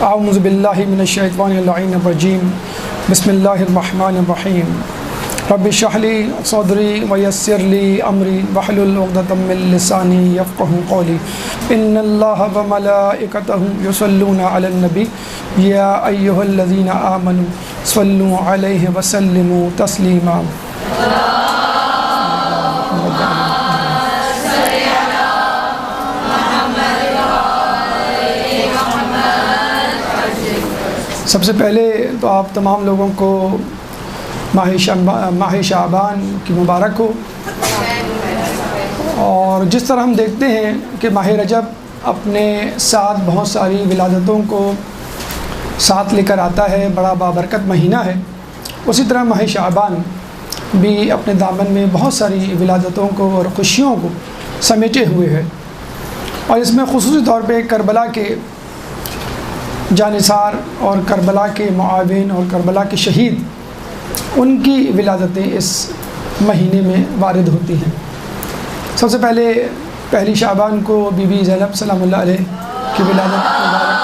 اعوذ باللہ من الشیطان اللعین الرجیم بسم اللہ الرحمن الرحیم رب اشرح لی صدری ویسر لی امری واحلل عقدۃ من لسانی یفقهوا قولی ان اللہ وملائکتہ یصلون علی النبی یا ایھا الذین آمنوا صلوا علیہ وسلموا تسلیما۔ سب سے پہلے تو آپ تمام لوگوں کو ماہ شعبان کی مبارک ہو۔ اور جس طرح ہم دیکھتے ہیں کہ ماہ رجب اپنے ساتھ بہت ساری ولادتوں کو ساتھ لے کر آتا ہے، بڑا بابرکت مہینہ ہے، اسی طرح ماہ شعبان بھی اپنے دامن میں بہت ساری ولادتوں کو اور خوشیوں کو سمیٹے ہوئے ہے، اور اس میں خصوصی طور پہ کربلا کے جانثار اور کربلا کے معاون اور کربلا کے شہید، ان کی ولادتیں اس مہینے میں وارد ہوتی ہیں۔ سب سے پہلے پہلی شعبان کو بی بی زینب سلام اللہ علیہ کی ولادت مبارک۔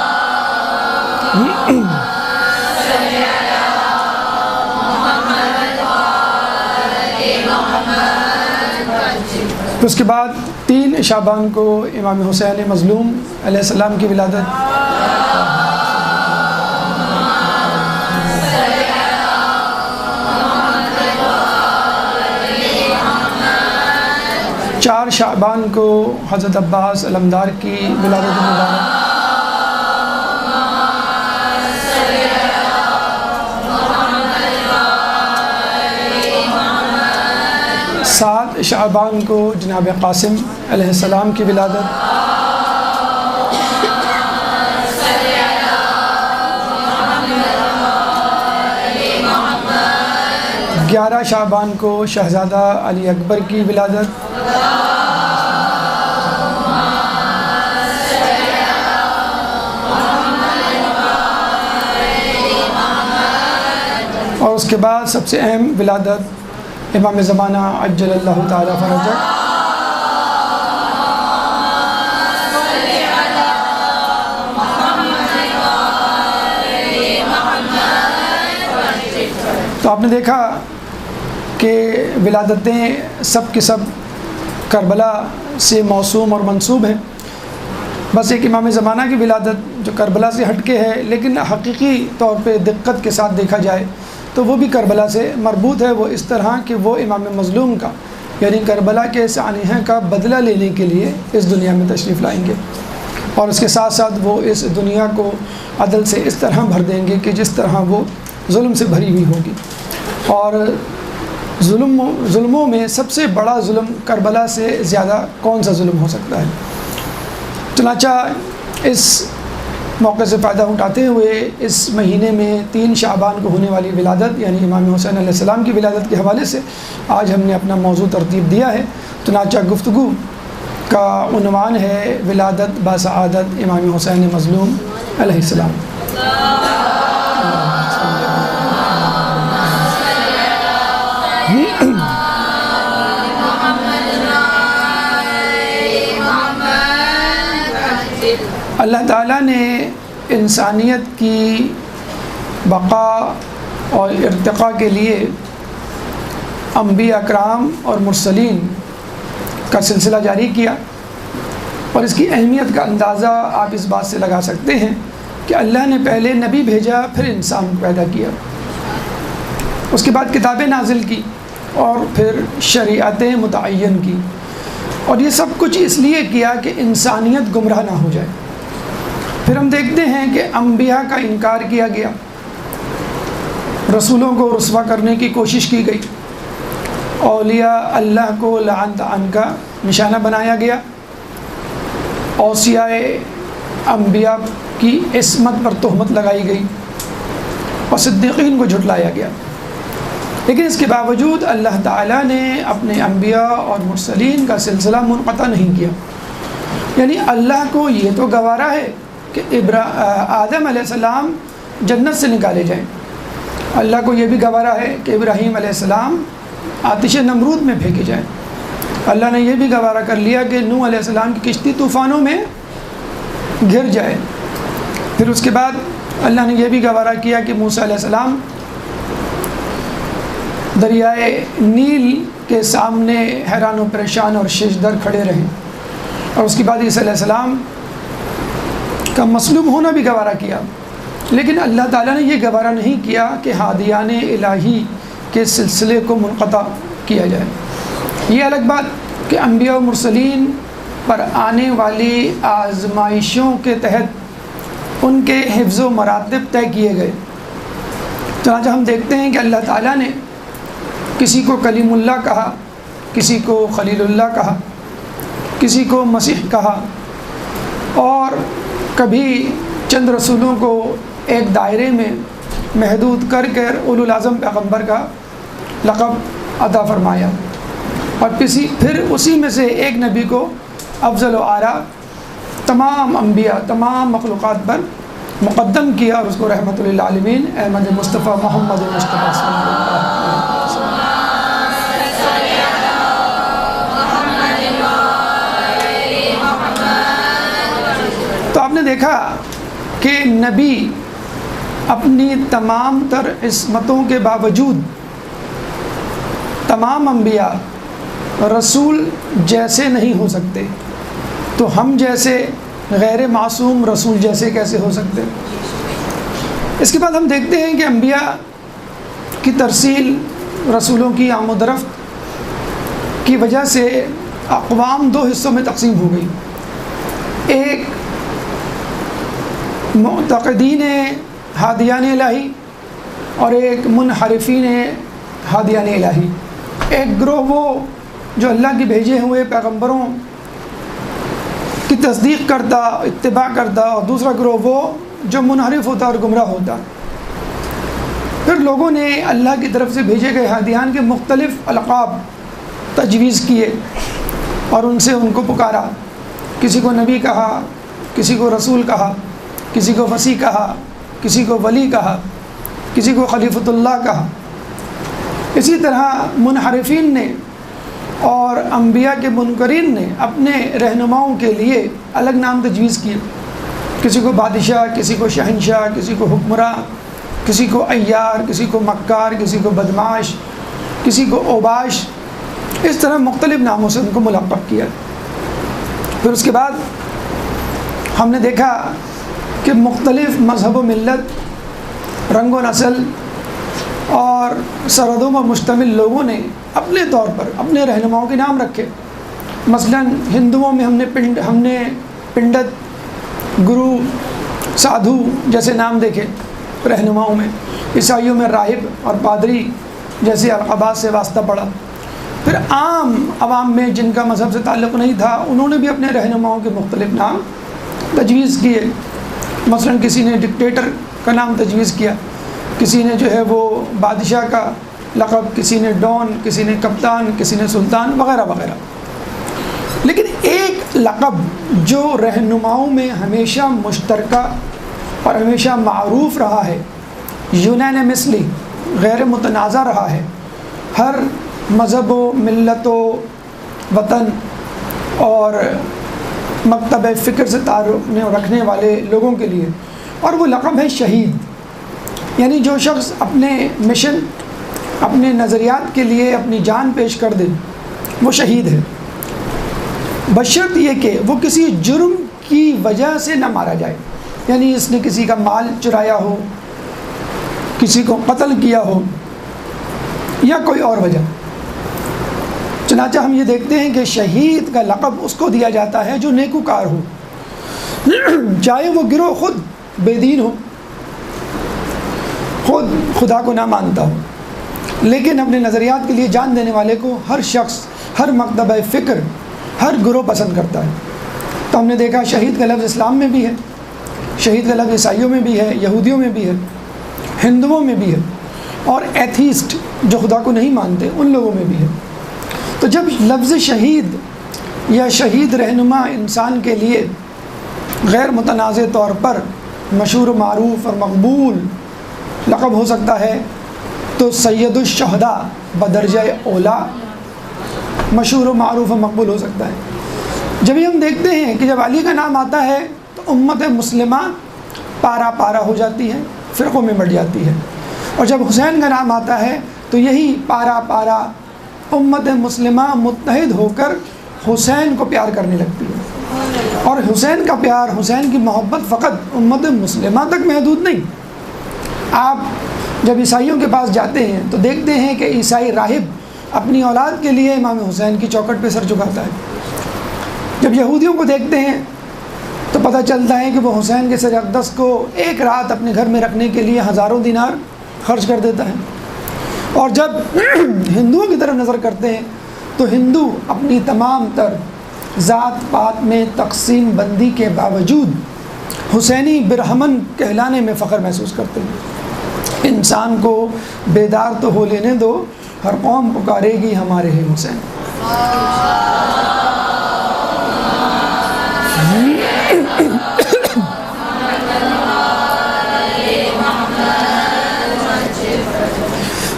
اس کے بعد 3 شعبان کو امام حسین مظلوم علیہ السلام کی ولادت۔ 4 شعبان کو حضرت عباس علمدار کی ولادت مبارک۔ 7 شعبان کو جناب قاسم علیہ السلام کی ولادت۔ 11 شعبان کو شہزادہ علی اکبر کی ولادت۔ اور اس کے بعد سب سے اہم ولادت امام زمانہ عجل اللہ تعالی فرجہ۔ تو آپ نے دیکھا کہ ولادتیں سب کی سب کربلا سے موسوم اور منسوب ہیں، بس ایک امام زمانہ کی ولادت جو کربلا سے ہٹ کے ہے، لیکن حقیقی طور پہ دقت کے ساتھ دیکھا جائے تو وہ بھی کربلا سے مربوط ہے۔ وہ اس طرح کہ وہ امام مظلوم کا یعنی کربلا کے سانحہ کا بدلہ لینے کے لیے اس دنیا میں تشریف لائیں گے، اور اس کے ساتھ ساتھ وہ اس دنیا کو عدل سے اس طرح بھر دیں گے کہ جس طرح وہ ظلم سے بھری ہوئی ہوگی۔ اور ظلموں میں سب سے بڑا ظلم کربلا سے زیادہ کون سا ظلم ہو سکتا ہے؟ چنانچہ اس موقع سے فائدہ اٹھاتے ہوئے اس مہینے میں 3 شعبان کو ہونے والی ولادت یعنی امام حسین علیہ السلام کی ولادت کے حوالے سے آج ہم نے اپنا موضوع ترتیب دیا ہے۔ چنانچہ گفتگو کا عنوان ہے ولادت باسعادت امام حسین مظلوم علیہ السلام۔ اللہ تعالیٰ نے انسانیت کی بقا اور ارتقاء کے لیے انبیاء اکرام اور مرسلین کا سلسلہ جاری کیا، اور اس کی اہمیت کا اندازہ آپ اس بات سے لگا سکتے ہیں کہ اللہ نے پہلے نبی بھیجا، پھر انسان پیدا کیا، اس کے بعد کتابیں نازل کی، اور پھر شریعتیں متعین کی، اور یہ سب کچھ اس لیے کیا کہ انسانیت گمراہ نہ ہو جائے۔ پھر ہم دیکھتے ہیں کہ انبیاء کا انکار کیا گیا، رسولوں کو رسوا کرنے کی کوشش کی گئی، اولیاء اللہ کو لعن طعن کا نشانہ بنایا گیا، اوصیاء انبیاء کی عصمت پر تہمت لگائی گئی، اور صدیقین کو جھٹلایا گیا۔ لیکن اس کے باوجود اللہ تعالیٰ نے اپنے انبیاء اور مرسلین کا سلسلہ منقطع نہیں کیا، یعنی اللہ کو یہ تو گوارا ہے کہ آدم علیہ السلام جنت سے نکالے جائیں، اللہ کو یہ بھی گوارا ہے کہ ابراہیم علیہ السلام آتش نمرود میں پھینکے جائیں، اللہ نے یہ بھی گوارا کر لیا کہ نوح علیہ السلام کی کشتی طوفانوں میں گر جائے، پھر اس کے بعد اللہ نے یہ بھی گوارا کیا کہ موسیٰ علیہ السلام دریائے نیل کے سامنے حیران و پریشان اور ششدر کھڑے رہیں، اور اس کے بعد عیسیٰ علیہ السلام کا مصلوب ہونا بھی گوارا کیا۔ لیکن اللہ تعالیٰ نے یہ گوارا نہیں کیا کہ ہادیان الہی کے سلسلے کو منقطع کیا جائے۔ یہ الگ بات کہ انبیاء و مرسلین پر آنے والی آزمائشوں کے تحت ان کے حفظ و مراتب طے کیے گئے۔ چنانچہ ہم دیکھتے ہیں کہ اللہ تعالیٰ نے کسی کو کلیم اللہ کہا، کسی کو خلیل اللہ کہا، کسی کو مسیح کہا، اور کبھی چند رسولوں کو ایک دائرے میں محدود کر اولو العزم پیغمبر کا لقب عطا فرمایا، اور پھر اسی میں سے ایک نبی کو افضل و اعلیٰ تمام انبیاء تمام مخلوقات پر مقدم کیا، اور اس کو رحمت للعالمین احمد مصطفیٰ محمد مصطفیٰ صلی اللہ علیہ وسلم۔ تو آپ نے دیکھا کہ نبی اپنی تمام تر عصمتوں کے باوجود تمام انبیاء رسول جیسے نہیں ہو سکتے، تو ہم جیسے غیر معصوم رسول جیسے کیسے ہو سکتے؟ اس کے بعد ہم دیکھتے ہیں کہ انبیاء کی ترسیل، رسولوں کی آمد و رفت کی وجہ سے اقوام دو حصوں میں تقسیم ہو گئی۔ ایک معتقدین ہادیان الہی اور ایک منحرفین ہادیان الہی۔ ایک گروہ وہ جو اللہ کے بھیجے ہوئے پیغمبروں کی تصدیق کرتا، اتباع کرتا، اور دوسرا گروہ وہ جو منحرف ہوتا اور گمراہ ہوتا۔ پھر لوگوں نے اللہ کی طرف سے بھیجے گئے ہادیان کے مختلف القاب تجویز کیے اور ان کو پکارا، کسی کو نبی کہا، کسی کو رسول کہا، کسی کو وصی کہا، کسی کو ولی کہا، کسی کو خلیفۃ اللہ کہا۔ اسی طرح منحرفین نے اور انبیاء کے منکرین نے اپنے رہنماؤں کے لیے الگ نام تجویز کیے، کسی کو بادشاہ، کسی کو شہنشاہ، کسی کو حکمراں، کسی کو عیار، کسی کو مکار، کسی کو بدماش، کسی کو اوباش، اس طرح مختلف ناموں سے ان کو ملقب کیا۔ پھر اس کے بعد ہم نے دیکھا کہ مختلف مذہب و ملت، رنگ و نسل اور سرحدوں پر مشتمل لوگوں نے اپنے طور پر اپنے رہنماؤں کے نام رکھے۔ مثلا ہندوؤں میں ہم نے پنڈت، گرو، سادھو جیسے نام دیکھے رہنماؤں میں۔ عیسائیوں میں راہب اور پادری جیسے القابات سے واسطہ پڑا۔ پھر عام عوام میں جن کا مذہب سے تعلق نہیں تھا، انہوں نے بھی اپنے رہنماؤں کے مختلف نام تجویز کیے۔ مثلا کسی نے ڈکٹیٹر کا نام تجویز کیا، کسی نے جو ہے وہ بادشاہ کا لقب، کسی نے ڈان، کسی نے کپتان، کسی نے سلطان، وغیرہ وغیرہ۔ لیکن ایک لقب جو رہنماؤں میں ہمیشہ مشترکہ اور ہمیشہ معروف رہا ہے، یونانیمسلی غیر متنازع رہا ہے ہر مذہب و ملت و وطن اور مکتب فکر سے تعلق رکھنے والے لوگوں کے لیے، اور وہ لقب ہے شہید۔ یعنی جو شخص اپنے مشن، اپنے نظریات کے لیے اپنی جان پیش کر دے، وہ شہید ہے، بشرط یہ کہ وہ کسی جرم کی وجہ سے نہ مارا جائے، یعنی اس نے کسی کا مال چرایا ہو، کسی کو قتل کیا ہو، یا کوئی اور وجہ۔ چنانچہ ہم یہ دیکھتے ہیں کہ شہید کا لقب اس کو دیا جاتا ہے جو نیکوکار ہو، چاہے وہ گروہ خود بے دین ہو، خود خدا کو نہ مانتا ہو، لیکن اپنے نظریات کے لیے جان دینے والے کو ہر شخص، ہر مکتبہ فکر، ہر گروہ پسند کرتا ہے۔ تو ہم نے دیکھا شہید کا لفظ اسلام میں بھی ہے، شہید کا لفظ عیسائیوں میں بھی ہے، یہودیوں میں بھی ہے، ہندوؤں میں بھی ہے، اور ایتھیسٹ جو خدا کو نہیں مانتے ان لوگوں میں بھی ہے۔ تو جب لفظ شہید یا شہید رہنما انسان کے لیے غیر متنازع طور پر مشہور و معروف اور مقبول لقب ہو سکتا ہے، تو سید الشہداء بدرجہ اولا مشہور و معروف اور مقبول ہو سکتا ہے۔ جب ہم دیکھتے ہیں کہ جب علی کا نام آتا ہے تو امت مسلمہ پارا پارا ہو جاتی ہے، فرقوں میں بٹ جاتی ہے، اور جب حسین کا نام آتا ہے تو یہی پارا پارا امت مسلمہ متحد ہو کر حسین کو پیار کرنے لگتی ہے، اور حسین کا پیار، حسین کی محبت فقط امت مسلمہ تک محدود نہیں۔ آپ جب عیسائیوں کے پاس جاتے ہیں تو دیکھتے ہیں کہ عیسائی راہب اپنی اولاد کے لیے امام حسین کی چوکھٹ پہ سر جھکاتا ہے۔ جب یہودیوں کو دیکھتے ہیں تو پتہ چلتا ہے کہ وہ حسین کے سر اقدس کو ایک رات اپنے گھر میں رکھنے کے لیے ہزاروں دینار خرچ کر دیتا ہے۔ اور جب ہندوؤں کی طرف نظر کرتے ہیں تو ہندو اپنی تمام تر ذات پات میں تقسیم بندی کے باوجود حسینی برہمن کہلانے میں فخر محسوس کرتے ہیں۔ انسان کو بیدار تو ہو لینے دو، ہر قوم پکارے گی ہمارے ہیں حسین۔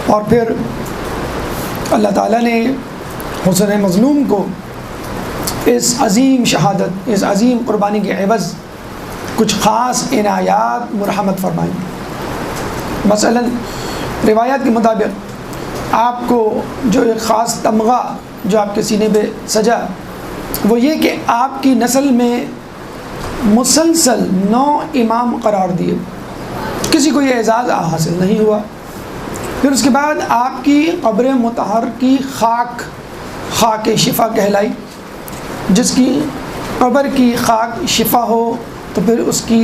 اور پھر اللہ تعالیٰ نے حسین مظلوم کو اس عظیم شہادت، اس عظیم قربانی کے عوض کچھ خاص عنایات مرحمت فرمائیں۔ مثلا روایات کے مطابق آپ کو جو ایک خاص تمغہ جو آپ کے سینے پہ سجا، وہ یہ کہ آپ کی نسل میں مسلسل 9 امام قرار دیے، کسی کو یہ اعزاز حاصل نہیں ہوا۔ پھر اس کے بعد آپ کی قبر مطہر کی خاک خاک شفا کہلائی، جس کی قبر کی خاک شفا ہو تو پھر اس کی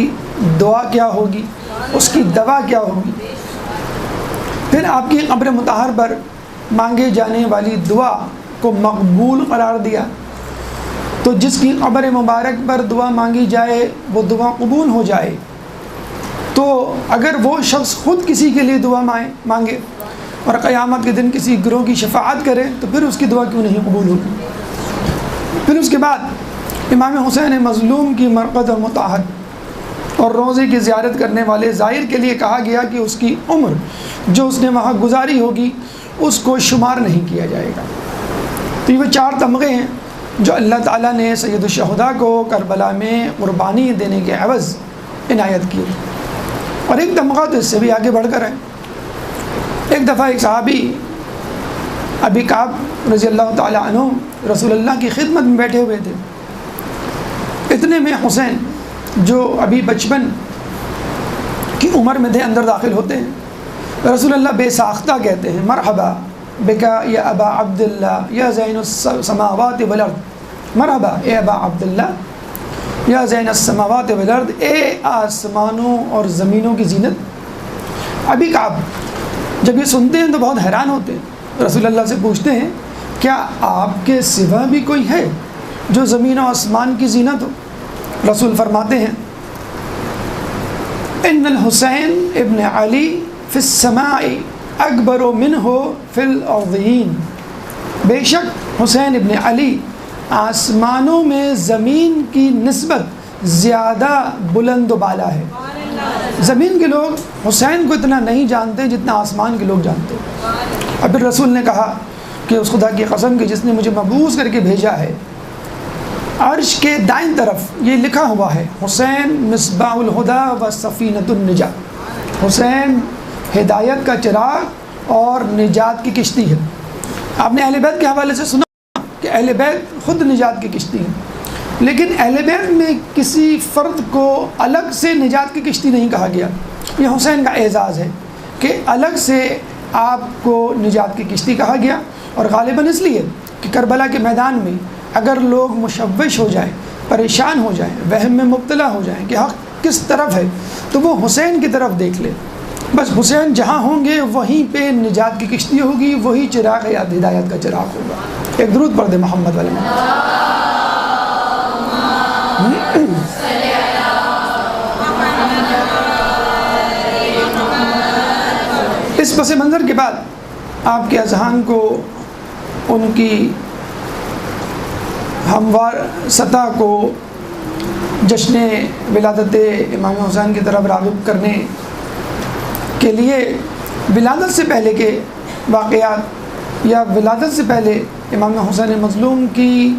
دعا کیا ہوگی، اس کی دوا کیا ہوگی۔ پھر آپ کی قبر مطہر پر مانگے جانے والی دعا کو مقبول قرار دیا، تو جس کی قبر مبارک پر دعا مانگی جائے وہ دعا قبول ہو جائے، تو اگر وہ شخص خود کسی کے لیے دعا مانگے اور قیامت کے دن کسی گروہ کی شفاعت کرے تو پھر اس کی دعا کیوں نہیں قبول ہوگی۔ پھر اس کے بعد امام حسین مظلوم کی مرقد اور مطاہرت اور روضے کی زیارت کرنے والے زائر کے لیے کہا گیا کہ اس کی عمر جو اس نے وہاں گزاری ہوگی اس کو شمار نہیں کیا جائے گا۔ تو یہ وہ 4 تمغے ہیں جو اللہ تعالیٰ نے سید الشہداء کو کربلا میں قربانی دینے کے عوض عنایت کی، اور ایک تمغہ تو اس سے بھی آگے بڑھ کر ہے۔ ایک دفعہ ایک صحابی ابی کعب رضی اللہ تعالیٰ عنہ رسول اللہ کی خدمت میں بیٹھے ہوئے تھے، اتنے میں حسین جو ابھی بچپن کی عمر میں تھے اندر داخل ہوتے ہیں۔ رسول اللہ بے ساختہ کہتے ہیں، مرحبا بکا یا ابا عبداللہ یا زین السماوات والارض، مرحبا اے ابا عبداللہ یا زین السماوات والارض، اے آسمانوں اور زمینوں کی زینت۔ ابھی کعب جب یہ سنتے ہیں تو بہت حیران ہوتے ہیں، رسول اللہ سے پوچھتے ہیں کیا آپ کے سوا بھی کوئی ہے جو زمین و آسمان کی زینت ہو؟ رسول فرماتے ہیں ان الحسین ابن علی فی السماء اکبر منہ فی الارضین، بے شک حسین ابن علی آسمانوں میں زمین کی نسبت زیادہ بلند و بالا ہے۔ زمین کے لوگ حسین کو اتنا نہیں جانتے جتنا آسمان کے لوگ جانتے ہیں۔ اب پھر رسول نے کہا کہ اس خدا کی قسم کہ جس نے مجھے مبعوث کر کے بھیجا ہے، عرش کے دائیں طرف یہ لکھا ہوا ہے حسین مصباح الہدی و سفینۃ النجات، حسین ہدایت کا چراغ اور نجات کی کشتی ہے۔ آپ نے اہل بیت کے حوالے سے سنا کہ اہل بیت خود نجات کی کشتی ہے، لیکن اہل بیت میں کسی فرد کو الگ سے نجات کی کشتی نہیں کہا گیا۔ یہ حسین کا اعزاز ہے کہ الگ سے آپ کو نجات کی کشتی کہا گیا، اور غالباً اس لیے کہ کربلا کے میدان میں اگر لوگ مشوش ہو جائیں، پریشان ہو جائیں، وہم میں مبتلا ہو جائیں کہ حق کس طرف ہے، تو وہ حسین کی طرف دیکھ لے، بس حسین جہاں ہوں گے وہیں پہ نجات کی کشتی ہوگی، وہی چراغ یا ہدایت کا چراغ ہوگا۔ ایک درود پڑھ دے محمد علیہ وسلم۔ اس پس منظر کے بعد آپ کے اذہان کو ان کی ہموار سطح کو جشن ولادت امام حسین کی طرف راغب کرنے کے لیے ولادت سے پہلے کے واقعات یا ولادت سے پہلے امام حسین مظلوم کی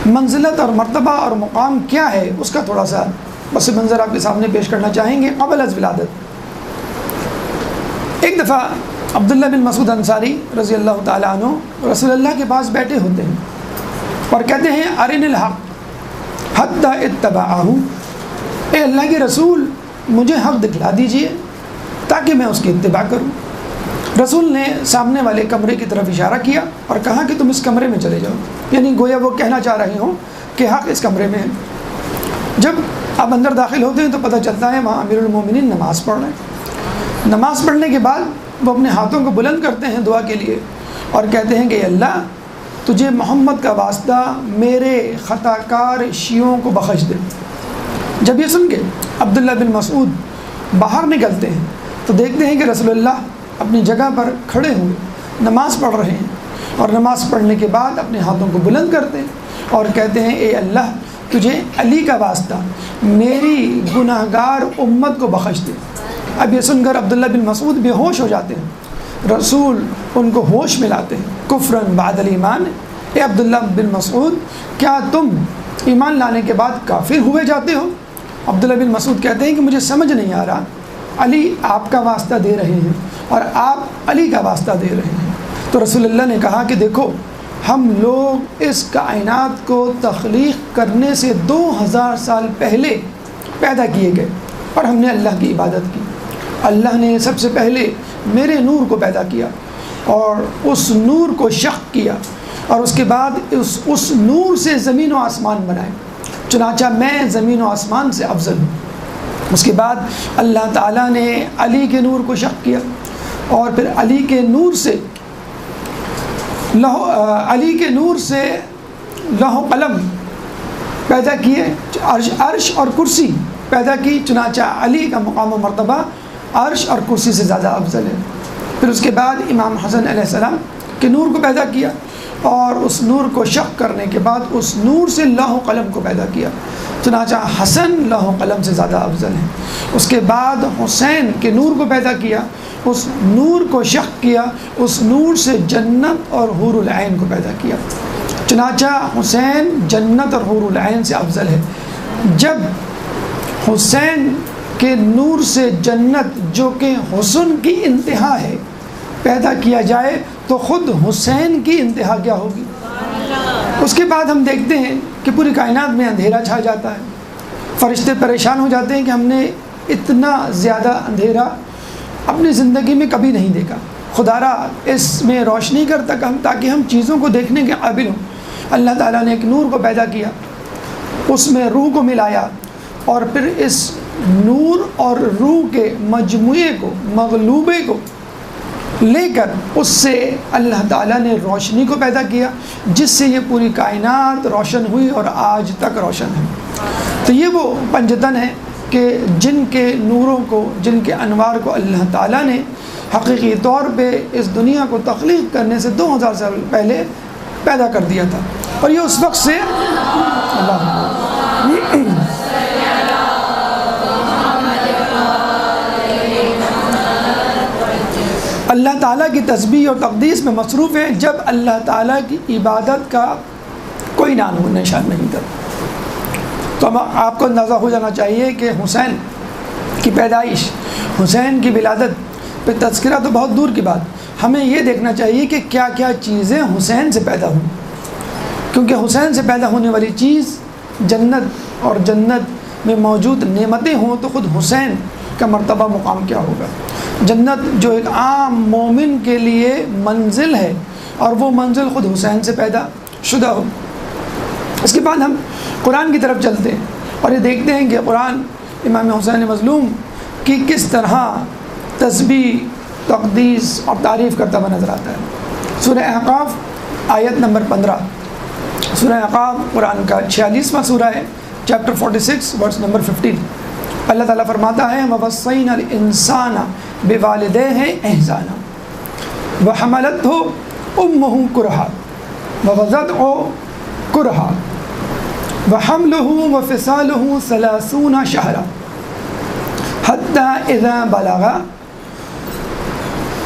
منزلت اور مرتبہ اور مقام کیا ہے اس کا تھوڑا سا بس یہ منظر آپ کے سامنے پیش کرنا چاہیں گے قبل از ولادت۔ ایک دفعہ عبداللہ بن مسعود انصاری رضی اللہ تعالیٰ عنہ رسول اللہ کے پاس بیٹھے ہوتے ہیں اور کہتے ہیں ارن الحق حتی اتبعہ، اے اللہ کے رسول مجھے حق دکھلا دیجئے تاکہ میں اس کی اتباع کروں۔ رسول نے سامنے والے کمرے کی طرف اشارہ کیا اور کہا کہ تم اس کمرے میں چلے جاؤ، یعنی گویا وہ کہنا چاہ رہے ہوں کہ حق اس کمرے میں ہے۔ جب آپ اندر داخل ہوتے ہیں تو پتہ چلتا ہے وہاں امیر المومنین نماز پڑھ رہے ہیں۔ نماز پڑھنے کے بعد وہ اپنے ہاتھوں کو بلند کرتے ہیں دعا کے لیے اور کہتے ہیں کہ اے اللہ تجھے محمد کا واسطہ میرے خطا کار شیعوں کو بخش دے۔ جب یہ سن کے عبداللہ بن مسعود باہر نکلتے ہیں تو دیکھتے ہیں کہ رسول اللہ اپنی جگہ پر کھڑے ہوئے نماز پڑھ رہے ہیں، اور نماز پڑھنے کے بعد اپنے ہاتھوں کو بلند کرتے ہیں اور کہتے ہیں اے اللہ تجھے علی کا واسطہ میری گناہ گار امت کو بخش دے۔ اب یہ سن کر عبداللہ بن مسعود بے ہوش ہو جاتے ہیں، رسول ان کو ہوش میں لاتے ہیں۔ کفرن بعد الایمان، اے عبداللہ بن مسعود کیا تم ایمان لانے کے بعد کافر ہوئے جاتے ہو؟ عبداللہ بن مسعود کہتے ہیں کہ مجھے سمجھ نہیں آ رہا، علی آپ کا واسطہ دے رہے ہیں اور آپ علی کا واسطہ دے رہے ہیں۔ تو رسول اللہ نے کہا کہ دیکھو ہم لوگ اس کائنات کو تخلیق کرنے سے 2000 سال پہلے پیدا کیے گئے اور ہم نے اللہ کی عبادت کی۔ اللہ نے سب سے پہلے میرے نور کو پیدا کیا اور اس نور کو شق کیا، اور اس کے بعد اس نور سے زمین و آسمان بنائے، چنانچہ میں زمین و آسمان سے افضل ہوں۔ اس کے بعد اللہ تعالیٰ نے علی کے نور کو شق کیا اور پھر علی کے نور سے لوح و قلم پیدا کیے، عرش اور کرسی پیدا کی، چنانچہ علی کا مقام و مرتبہ عرش اور کرسی سے زیادہ افضل ہے۔ پھر اس کے بعد امام حسن علیہ السلام کے نور کو پیدا کیا اور اس نور کو شق کرنے کے بعد اس نور سے لوح و قلم کو پیدا کیا، چنانچہ حسن لوح و قلم سے زیادہ افضل ہے۔ اس کے بعد حسین کے نور کو پیدا کیا، اس نور کو شق کیا، اس نور سے جنت اور حور العین کو پیدا کیا، چنانچہ حسین جنت اور حور العین سے افضل ہے۔ جب حسین کے نور سے جنت جو کہ حسن کی انتہا ہے پیدا کیا جائے تو خود حسین کی انتہا کیا ہوگی۔ اس کے بعد ہم دیکھتے ہیں کہ پوری کائنات میں اندھیرا چھا جاتا ہے، فرشتے پریشان ہو جاتے ہیں کہ ہم نے اتنا زیادہ اندھیرا اپنی زندگی میں کبھی نہیں دیکھا، خدا را اس میں روشنی کر تاکہ ہم چیزوں کو دیکھنے کے قابل ہوں۔ اللہ تعالیٰ نے ایک نور کو پیدا کیا، اس میں روح کو ملایا اور پھر اس نور اور روح کے مجموعے کو، مغلوبے کو لے کر اس سے اللہ تعالیٰ نے روشنی کو پیدا کیا، جس سے یہ پوری کائنات روشن ہوئی اور آج تک روشن ہے۔ تو یہ وہ پنجتن ہے کہ جن کے نوروں کو، جن کے انوار کو اللہ تعالیٰ نے حقیقی طور پہ اس دنیا کو تخلیق کرنے سے 2000 سال پہلے پیدا کر دیا تھا، اور یہ اس وقت سے اللہ تعالیٰ کی تسبیح اور تقدیس میں مصروف ہے، جب اللہ تعالیٰ کی عبادت کا کوئی نام و نشان نہیں تھا۔ تو آپ کو اندازہ ہو جانا چاہیے کہ حسین کی پیدائش، حسین کی ولادت پہ تذکرہ تو بہت دور کی بات، ہمیں یہ دیکھنا چاہیے کہ کیا کیا چیزیں حسین سے پیدا ہوئیں، کیونکہ حسین سے پیدا ہونے والی چیز جنت، اور جنت میں موجود نعمتیں ہوں تو خود حسین کا مرتبہ مقام کیا ہوگا۔ جنت جو ایک عام مومن کے لیے منزل ہے، اور وہ منزل خود حسین سے پیدا شدہ ہو۔ اس کے بعد ہم قرآن کی طرف چلتے ہیں اور یہ دیکھتے ہیں کہ قرآن امام حسین مظلوم کی کس طرح تسبیح، تقدیس اور تعریف کرتا ہوا نظر آتا ہے۔ سورہ احقاف آیت نمبر 15، سورہ احقاف قرآن کا 46واں سورہ ہے، چیپٹر 46 ورس نمبر 15۔ اللہ تعالیٰ فرماتا ہے وَوَصَّيْنَا الْإِنسَانَ بِوَالِدَيْهِ إِحْسَانًا وَحَمَلَتْهُ أُمُّهُ كُرْهًا وَوَضَعَتْهُ كُرْهًا وَحَمْلُهُ وَفِصَالُهُ 30 شهرًا حَتَّى إِذَا بَلَغَ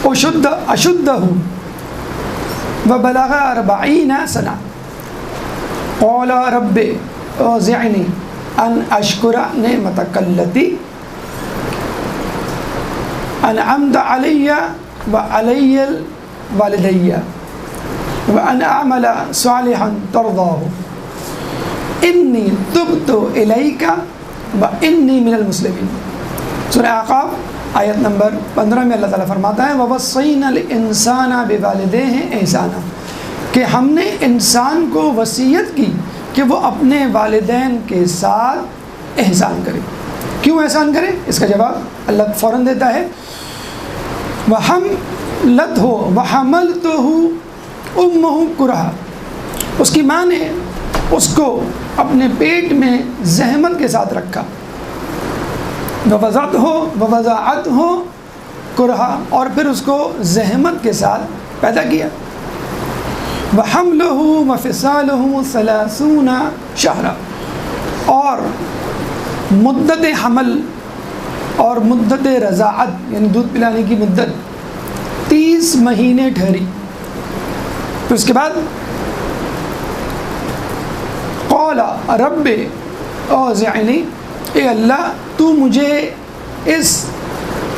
أَشُدَّهُ وَبَلَغَ 40 سَنَةً قَالَ رَبِّ أَوْزِعْنِي ان اشکر نعمتک التی انعمت علی و علی والدی وان اعمل صالحا ترضاہ انی تبت الیک وانی من المسلمین۔ سورہ اعقاف آیت نمبر 15 میں اللہ تعالیٰ فرماتا ہے وَوَصَّيْنَا الْإِنسَانَ بِوَالِدَيْهِ احسانا، کہ ہم نے انسان کو وصیت کی کہ وہ اپنے والدین کے ساتھ احسان کرے۔ کیوں احسان کرے؟ اس کا جواب اللہ فوراً دیتا ہے وَحَمْلَتْهُ وَحَمَلْتُهُ أُمُّهُ كُرْهًا، اس کی ماں نے اس کو اپنے پیٹ میں زحمت کے ساتھ رکھا، وَوَضَعَتْهُ كُرْهًا، اور پھر اس کو زحمت کے ساتھ پیدا کیا، وَحَمْلُهُ وَفِصَالُهُ 30 شهرًا، اور مدت حمل اور مدت رضاعت یعنی دودھ پلانے کی مدت 30 مہینے ٹھہری۔ پھر اس کے بعد قال رب اوزعنی، اے اللہ تو مجھے اس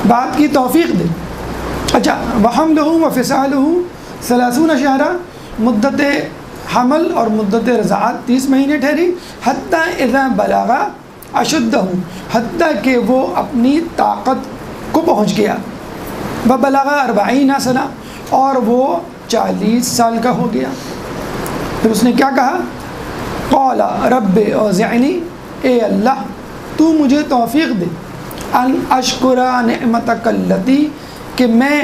بات کی توفیق دے۔ اچھا، وحملہ وفصالہ 30 شہرا، مدت حمل اور مدت رضاعت 30 مہینے ٹھہری، حتیٰ اذا بلغ اشدہ، حتیٰ کہ وہ اپنی طاقت کو پہنچ گیا، وبلغ 40 سنہ، اور وہ 40 سال کا ہو گیا۔ پھر اس نے کیا کہا؟ قال رب اوزعنی، اے اللہ تو مجھے توفیق دے، ان اشکر نعمتک التی، کہ میں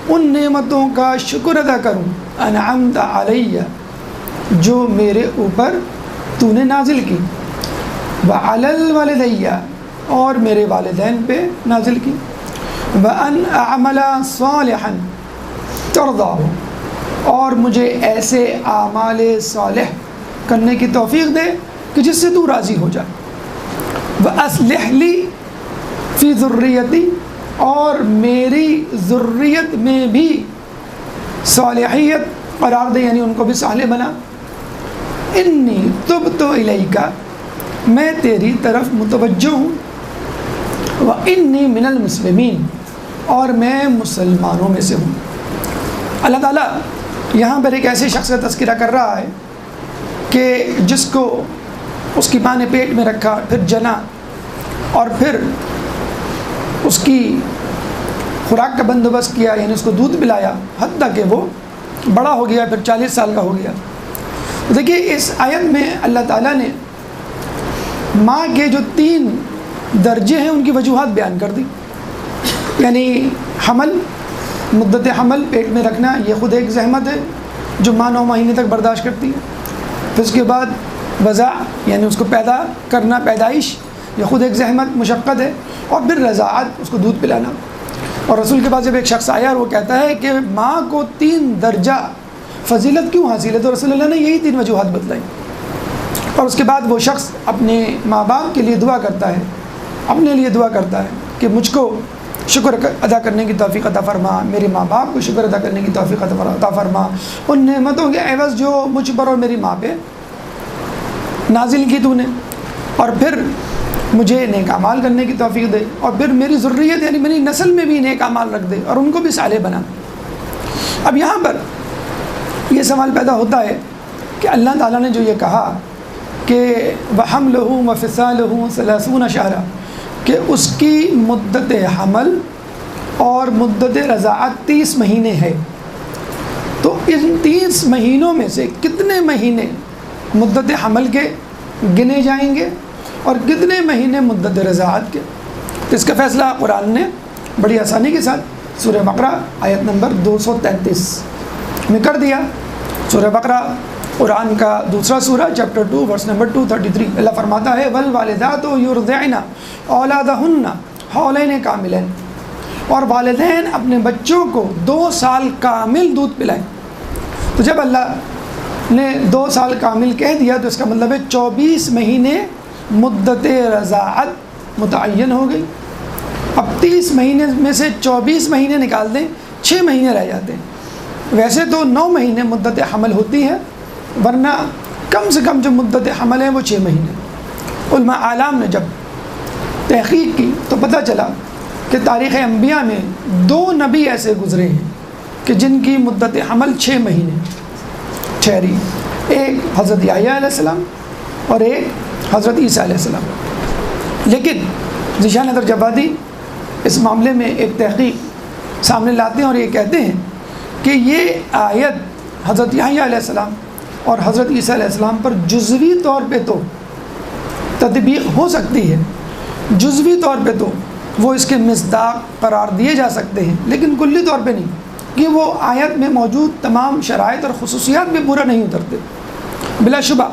ان نعمتوں کا شکر ادا کروں، انعمت علی، جو میرے اوپر تو نے نازل کی، وعلی الوالدی، اور میرے والدین پہ نازل کی، وان اعمل صالحا ترضاہ، اور مجھے ایسے اعمال صالح کرنے کی توفیق دے کہ جس سے تو راضی ہو جائے، وَأَصْلِحْ لِي فِي ذُرِّيَّتِي، اور میری ذریت میں بھی صالحیت قرار دے، یعنی ان کو بھی صالح بنا، انی تبت الیک، میں تیری طرف متوجہ ہوں، وانی من المسلمین، اور میں مسلمانوں میں سے ہوں۔ اللہ تعالیٰ یہاں پر ایک ایسے شخص کا تذکرہ کر رہا ہے کہ جس کو اس کی ماں نے پیٹ میں رکھا، پھر جنا، اور پھر اس کی خوراک کا بندوبست کیا، یعنی اس کو دودھ پلایا، حتیٰ کہ وہ بڑا ہو گیا، پھر 40 سال کا ہو گیا۔ دیکھیے اس آیت میں اللہ تعالیٰ نے ماں کے جو 3 درجے ہیں ان کی وجوہات بیان کر دی، یعنی حمل، مدت حمل، پیٹ میں رکھنا، یہ خود ایک زحمت ہے جو ماں 9 مہینے تک برداشت کرتی ہے۔ پھر اس کے بعد وضع، یعنی اس کو پیدا کرنا، پیدائش، یہ خود ایک زحمت، مشقت ہے، اور پھر رضاعت، اس کو دودھ پلانا۔ اور رسول کے پاس جب ایک شخص آیا اور وہ کہتا ہے کہ ماں کو 3 درجہ فضیلت کیوں حاصل ہے، تو رسول اللہ نے یہی 3 وجوہات بتلائی۔ اور اس کے بعد وہ شخص اپنے ماں باپ کے لیے دعا کرتا ہے، اپنے لیے دعا کرتا ہے کہ مجھ کو شکر ادا کرنے کی توفیق عطا فرما، میرے ماں باپ کو شکر ادا کرنے کی توفیق عطا فرما، ان نعمتوں کے عوض جو مجھ پر اور میری ماں پہ نازل کی تو نے، اور پھر مجھے نیک اعمال کرنے کی توفیق دے، اور پھر میری ذریت یعنی میری نسل میں بھی نیک اعمال رکھ دے اور ان کو بھی صالح بنا۔ اب یہاں پر یہ سوال پیدا ہوتا ہے کہ اللہ تعالیٰ نے جو یہ کہا کہ وَحَمْلُهُ وَفِصَالُهُ 30 شهرا، کہ اس کی مدت حمل اور مدت رضاعت 30 مہینے ہے، تو ان 30 مہینوں میں سے کتنے مہینے مدت حمل کے گنے جائیں گے اور کتنے مہینے مدت رضاعت کے؟ تو اس کا فیصلہ قرآن نے بڑی آسانی کے ساتھ سورہ بقرہ آیت نمبر 233 میں کر دیا۔ سورہ بقرہ قرآن کا دوسرا سورہ، چیپٹر 2 ورس نمبر 233، اللہ فرماتا ہے وَالْوَالِدَاتُ يُرْضِعْنَ أَوْلَادَهُنَّ حَوْلَيْنِ كَامِلَيْنِ، اور والدین اپنے بچوں کو 2 سال کامل دودھ پلائیں۔ تو جب اللہ نے 2 سال کامل کہہ دیا تو اس کا مطلب ہے 24 مہینے مدت رضاعت متعین ہو گئی۔ اب 30 مہینے میں سے 24 مہینے نکال دیں، 6 مہینے رہ جاتے ہیں۔ ویسے تو 9 مہینے مدت حمل ہوتی ہے، ورنہ کم سے کم جو مدت حمل ہے وہ 6 مہینے۔ علماء اعلام نے جب تحقیق کی تو پتہ چلا کہ تاریخ انبیاء میں 2 نبی ایسے گزرے ہیں کہ جن کی مدت حمل 6 مہینے ٹھہری، ایک حضرت یحییٰ علیہ السلام اور ایک حضرت عیسیٰ علیہ السلام۔ لیکن ذیشان حیدر جوادی اس معاملے میں ایک تحقیق سامنے لاتے ہیں اور یہ کہتے ہیں کہ یہ آیت حضرت یحییٰ علیہ السلام اور حضرت عیسیٰ علیہ السلام پر جزوی طور پہ تو تطبیق ہو سکتی ہے، جزوی طور پہ تو وہ اس کے مصداق قرار دیے جا سکتے ہیں، لیکن کلی طور پہ نہیں، کہ وہ آیت میں موجود تمام شرائط اور خصوصیات بھی پورا نہیں اترتے۔ بلا شبہ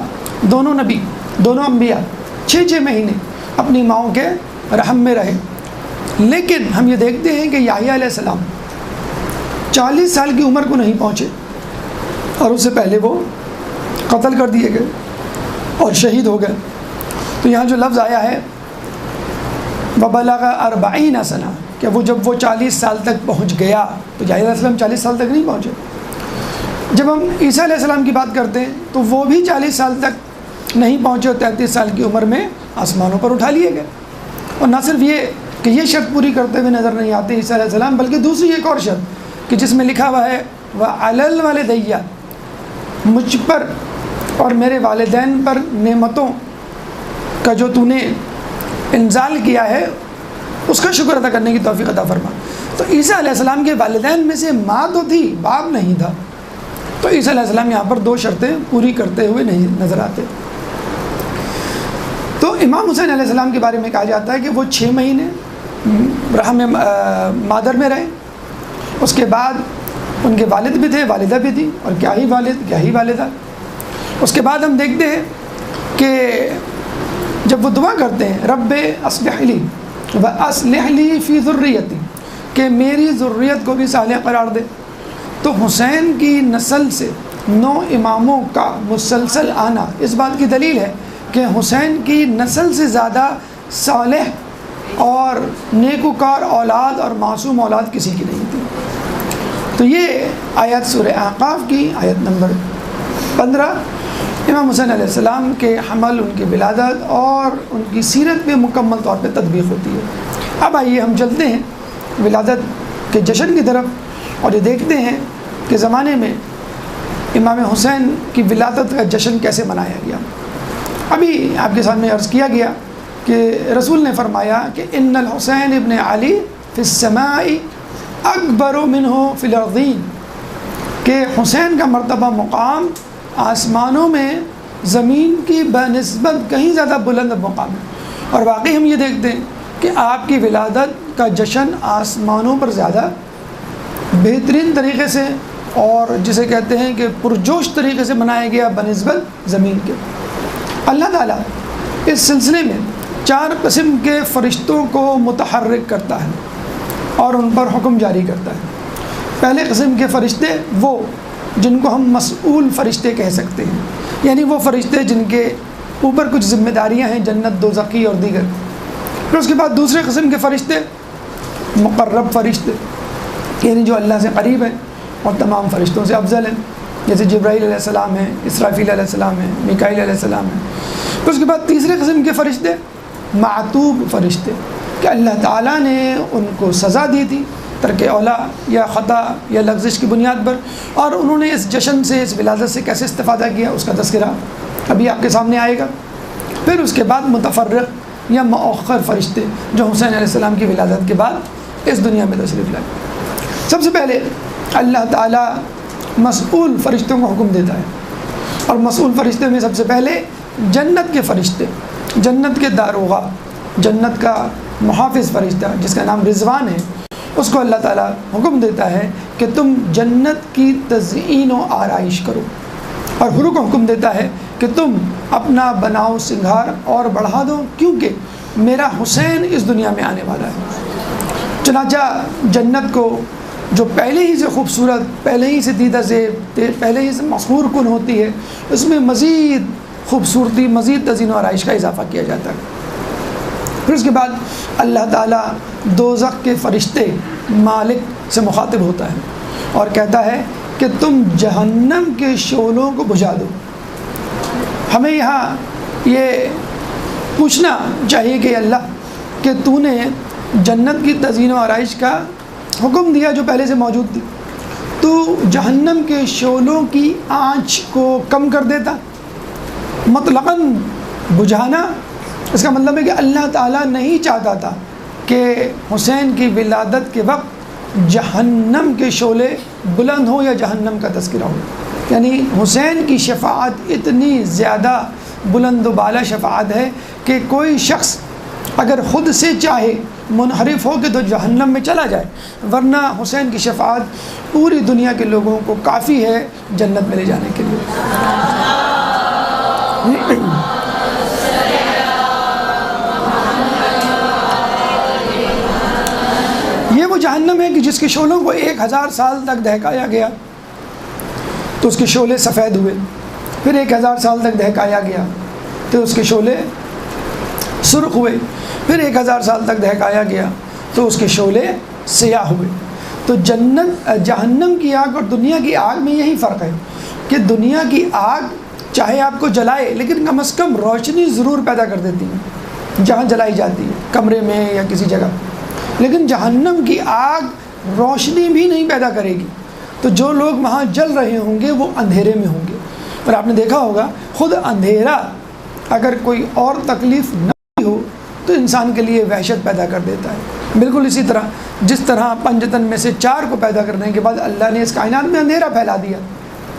دونوں نبی، دونوں انبیاء 6 مہینے اپنی ماؤں کے رحم میں رہے، لیکن ہم یہ دیکھتے ہیں کہ یحییٰ علیہ السلام 40 سال کی عمر کو نہیں پہنچے اور اس سے پہلے وہ قتل کر دیے گئے اور شہید ہو گئے۔ تو یہاں جو لفظ آیا ہے وَبَلَغَ 40 سنہ، کہ جب وہ 40 سال تک پہنچ گیا، تو یحییٰ علیہ السلام 40 سال تک نہیں پہنچے۔ جب ہم عیسیٰ علیہ السلام کی بات کرتے ہیں تو وہ بھی 40 سال تک نہیں پہنچے اور 33 سال کی عمر میں آسمانوں پر اٹھا لیے گئے۔ اور نہ صرف یہ کہ یہ شرط پوری کرتے ہوئے نظر نہیں آتے عیسیٰ علیہ السلام، بلکہ دوسری ایک اور شرط کہ جس میں لکھا ہوا ہے وَعَلَى الْوَالِدَيَّ، مجھ پر اور میرے والدین پر نعمتوں کا جو تو نے انزال کیا ہے اس کا شکر ادا کرنے کی توفیق عطا فرما۔ تو عیسیٰ علیہ السلام کے والدین میں سے ماں تو تھی، باپ نہیں تھا، تو عیسیٰ علیہ السلام یہاں پر 2 شرطیں پوری کرتے ہوئے نہیں نظر آتے۔ تو امام حسین علیہ السلام کے بارے میں کہا جاتا ہے کہ وہ 6 مہینے رحم مادر میں رہے، اس کے بعد ان کے والد بھی تھے، والدہ بھی تھی، اور کیا ہی والد کیا ہی والدہ۔ اس کے بعد ہم دیکھتے ہیں کہ جب وہ دعا کرتے ہیں رب اصلح لی واصلح لی فی ذریتی، کہ میری ذریت کو بھی صالح قرار دے، تو حسین کی نسل سے 9 اماموں کا مسلسل آنا اس بات کی دلیل ہے کہ حسین کی نسل سے زیادہ صالح اور نیکوکار اولاد اور معصوم اولاد کسی کی نہیں تھی۔ تو یہ آیت سورہ احقاف کی آیت نمبر 15 امام حسین علیہ السلام کے حمل، ان کی ولادت اور ان کی سیرت پہ مکمل طور پہ تطبیق ہوتی ہے۔ اب آئیے ہم چلتے ہیں ولادت کے جشن کی طرف اور یہ دیکھتے ہیں کہ زمانے میں امام حسین کی ولادت کا جشن کیسے منایا گیا۔ ابھی آپ کے سامنے عرض کیا گیا کہ رسول نے فرمایا کہ ان الحسین ابن علی فی السماء اکبر منہ فی الارضین، کہ حسین کا مرتبہ مقام آسمانوں میں زمین کی بنسبت کہیں زیادہ بلند مقام ہے۔ اور واقعی ہم یہ دیکھتے ہیں کہ آپ کی ولادت کا جشن آسمانوں پر زیادہ بہترین طریقے سے اور جسے کہتے ہیں کہ پرجوش طریقے سے منایا گیا بنسبت زمین کے۔ اللہ تعالیٰ اس سلسلے میں 4 قسم کے فرشتوں کو متحرک کرتا ہے اور ان پر حکم جاری کرتا ہے۔ پہلے قسم کے فرشتے وہ جن کو ہم مسئول فرشتے کہہ سکتے ہیں، یعنی وہ فرشتے جن کے اوپر کچھ ذمہ داریاں ہیں، جنت، دوزخی اور دیگر۔ پھر اس کے بعد دوسرے قسم کے فرشتے مقرب فرشتے، یعنی جو اللہ سے قریب ہیں اور تمام فرشتوں سے افضل ہیں، جیسے جبرائیل علیہ السلام ہیں، اسرافیل علیہ السلام ہیں، میکائیل علیہ السلام ہیں۔ پھر اس کے بعد تیسرے قسم کے فرشتے معتوب فرشتے، کہ اللہ تعالیٰ نے ان کو سزا دی تھی ترک اولا یا خطا یا لغزش کی بنیاد پر، اور انہوں نے اس جشن سے، اس ولادت سے کیسے استفادہ کیا، اس کا تذکرہ ابھی آپ کے سامنے آئے گا۔ پھر اس کے بعد متفرق یا مؤخر فرشتے جو حسین علیہ السلام کی ولادت کے بعد اس دنیا میں تشریف لائے۔ سب سے پہلے اللہ تعالیٰ مسئول فرشتوں کو حکم دیتا ہے، اور مسئول فرشتے میں سب سے پہلے جنت کے فرشتے، جنت کے داروغہ، جنت کا محافظ فرشتہ جس کا نام رضوان ہے، اس کو اللہ تعالیٰ حکم دیتا ہے کہ تم جنت کی تزئین و آرائش کرو، اور حور کو حکم دیتا ہے کہ تم اپنا بناؤ سنگھار اور بڑھا دو، کیونکہ میرا حسین اس دنیا میں آنے والا ہے۔ چنانچہ جنت کو جو پہلے ہی سے خوبصورت، پہلے ہی سے دیدہ زیب، پہلے ہی سے مسحور کن ہوتی ہے، اس میں مزید خوبصورتی، مزید تزئین و آرائش کا اضافہ کیا جاتا ہے۔ پھر اس کے بعد اللہ تعالیٰ دوزخ کے فرشتے مالک سے مخاطب ہوتا ہے اور کہتا ہے کہ تم جہنم کے شعلوں کو بجھا دو۔ ہمیں یہاں یہ پوچھنا چاہیے کہ اللہ کہ تو نے جنت کی تزئین و آرائش کا حکم دیا جو پہلے سے موجود تھی، تو جہنم کے شعلوں کی آنچ کو کم کر دیتا، مطلقاً بجھانا۔ اس کا مطلب ہے کہ اللہ تعالیٰ نہیں چاہتا تھا کہ حسین کی ولادت کے وقت جہنم کے شعلے بلند ہوں یا جہنم کا تذکرہ ہو۔ یعنی حسین کی شفاعت اتنی زیادہ بلند و بالا شفاعت ہے کہ کوئی شخص اگر خود سے چاہے منحرف ہو کے تو جہنم میں چلا جائے، ورنہ حسین کی شفاعت پوری دنیا کے لوگوں کو کافی ہے جنت میں لے جانے کے لیے۔ یہ وہ جہنم ہے کہ جس کے شعلوں کو 1000 سال تک دہکایا گیا تو اس کے شعلے سفید ہوئے، پھر 1000 سال تک دہکایا گیا تو اس کے شعلے سرخ ہوئے، پھر 1000 سال تک دہکایا گیا تو اس کے شعلے سیاہ ہوئے۔ تو جہنم کی آگ اور دنیا کی آگ میں یہی فرق ہے کہ دنیا کی آگ چاہے آپ کو جلائے لیکن کم از کم روشنی ضرور پیدا کر دیتی ہے جہاں جلائی جاتی ہے، کمرے میں یا کسی جگہ، لیکن جہنم کی آگ روشنی بھی نہیں پیدا کرے گی۔ تو جو لوگ وہاں جل رہے ہوں گے وہ اندھیرے میں ہوں گے، اور آپ نے دیکھا ہوگا خود اندھیرا اگر کوئی اور تکلیف نہ ہو تو انسان کے لیے وحشت پیدا کر دیتا ہے۔ بالکل اسی طرح جس طرح پنجتن میں سے 4 کو پیدا کرنے کے بعد اللہ نے اس کائنات میں اندھیرا پھیلا دیا،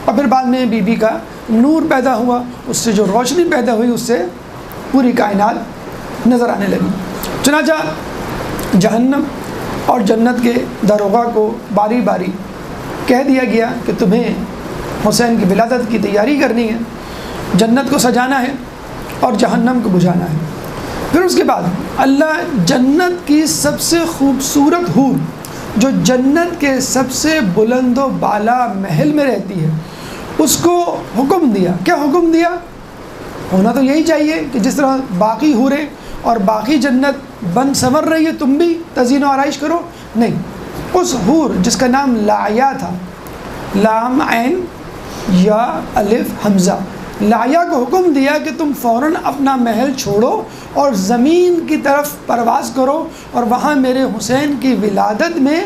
اور پھر بعد میں بی بی کا نور پیدا ہوا، اس سے جو روشنی پیدا ہوئی اس سے پوری کائنات نظر آنے لگی۔ چنانچہ جہنم اور جنت کے داروغہ کو باری باری کہہ دیا گیا کہ تمہیں حسین کی ولادت کی تیاری کرنی ہے، جنت کو سجانا ہے اور جہنم کو بجھانا ہے۔ پھر اس کے بعد اللہ جنت کی سب سے خوبصورت حور جو جنت کے سب سے بلند و بالا محل میں رہتی ہے اس کو حکم دیا۔ کیا حکم دیا؟ ہونا تو یہی چاہیے کہ جس طرح باقی حوریں اور باقی جنت بن سنور رہی ہے تم بھی تزئین و آرائش کرو، نہیں، اس حور جس کا نام لایا تھا، لام عین یا الف حمزہ، لایا کو حکم دیا کہ تم فوراً اپنا محل چھوڑو اور زمین کی طرف پرواز کرو اور وہاں میرے حسین کی ولادت میں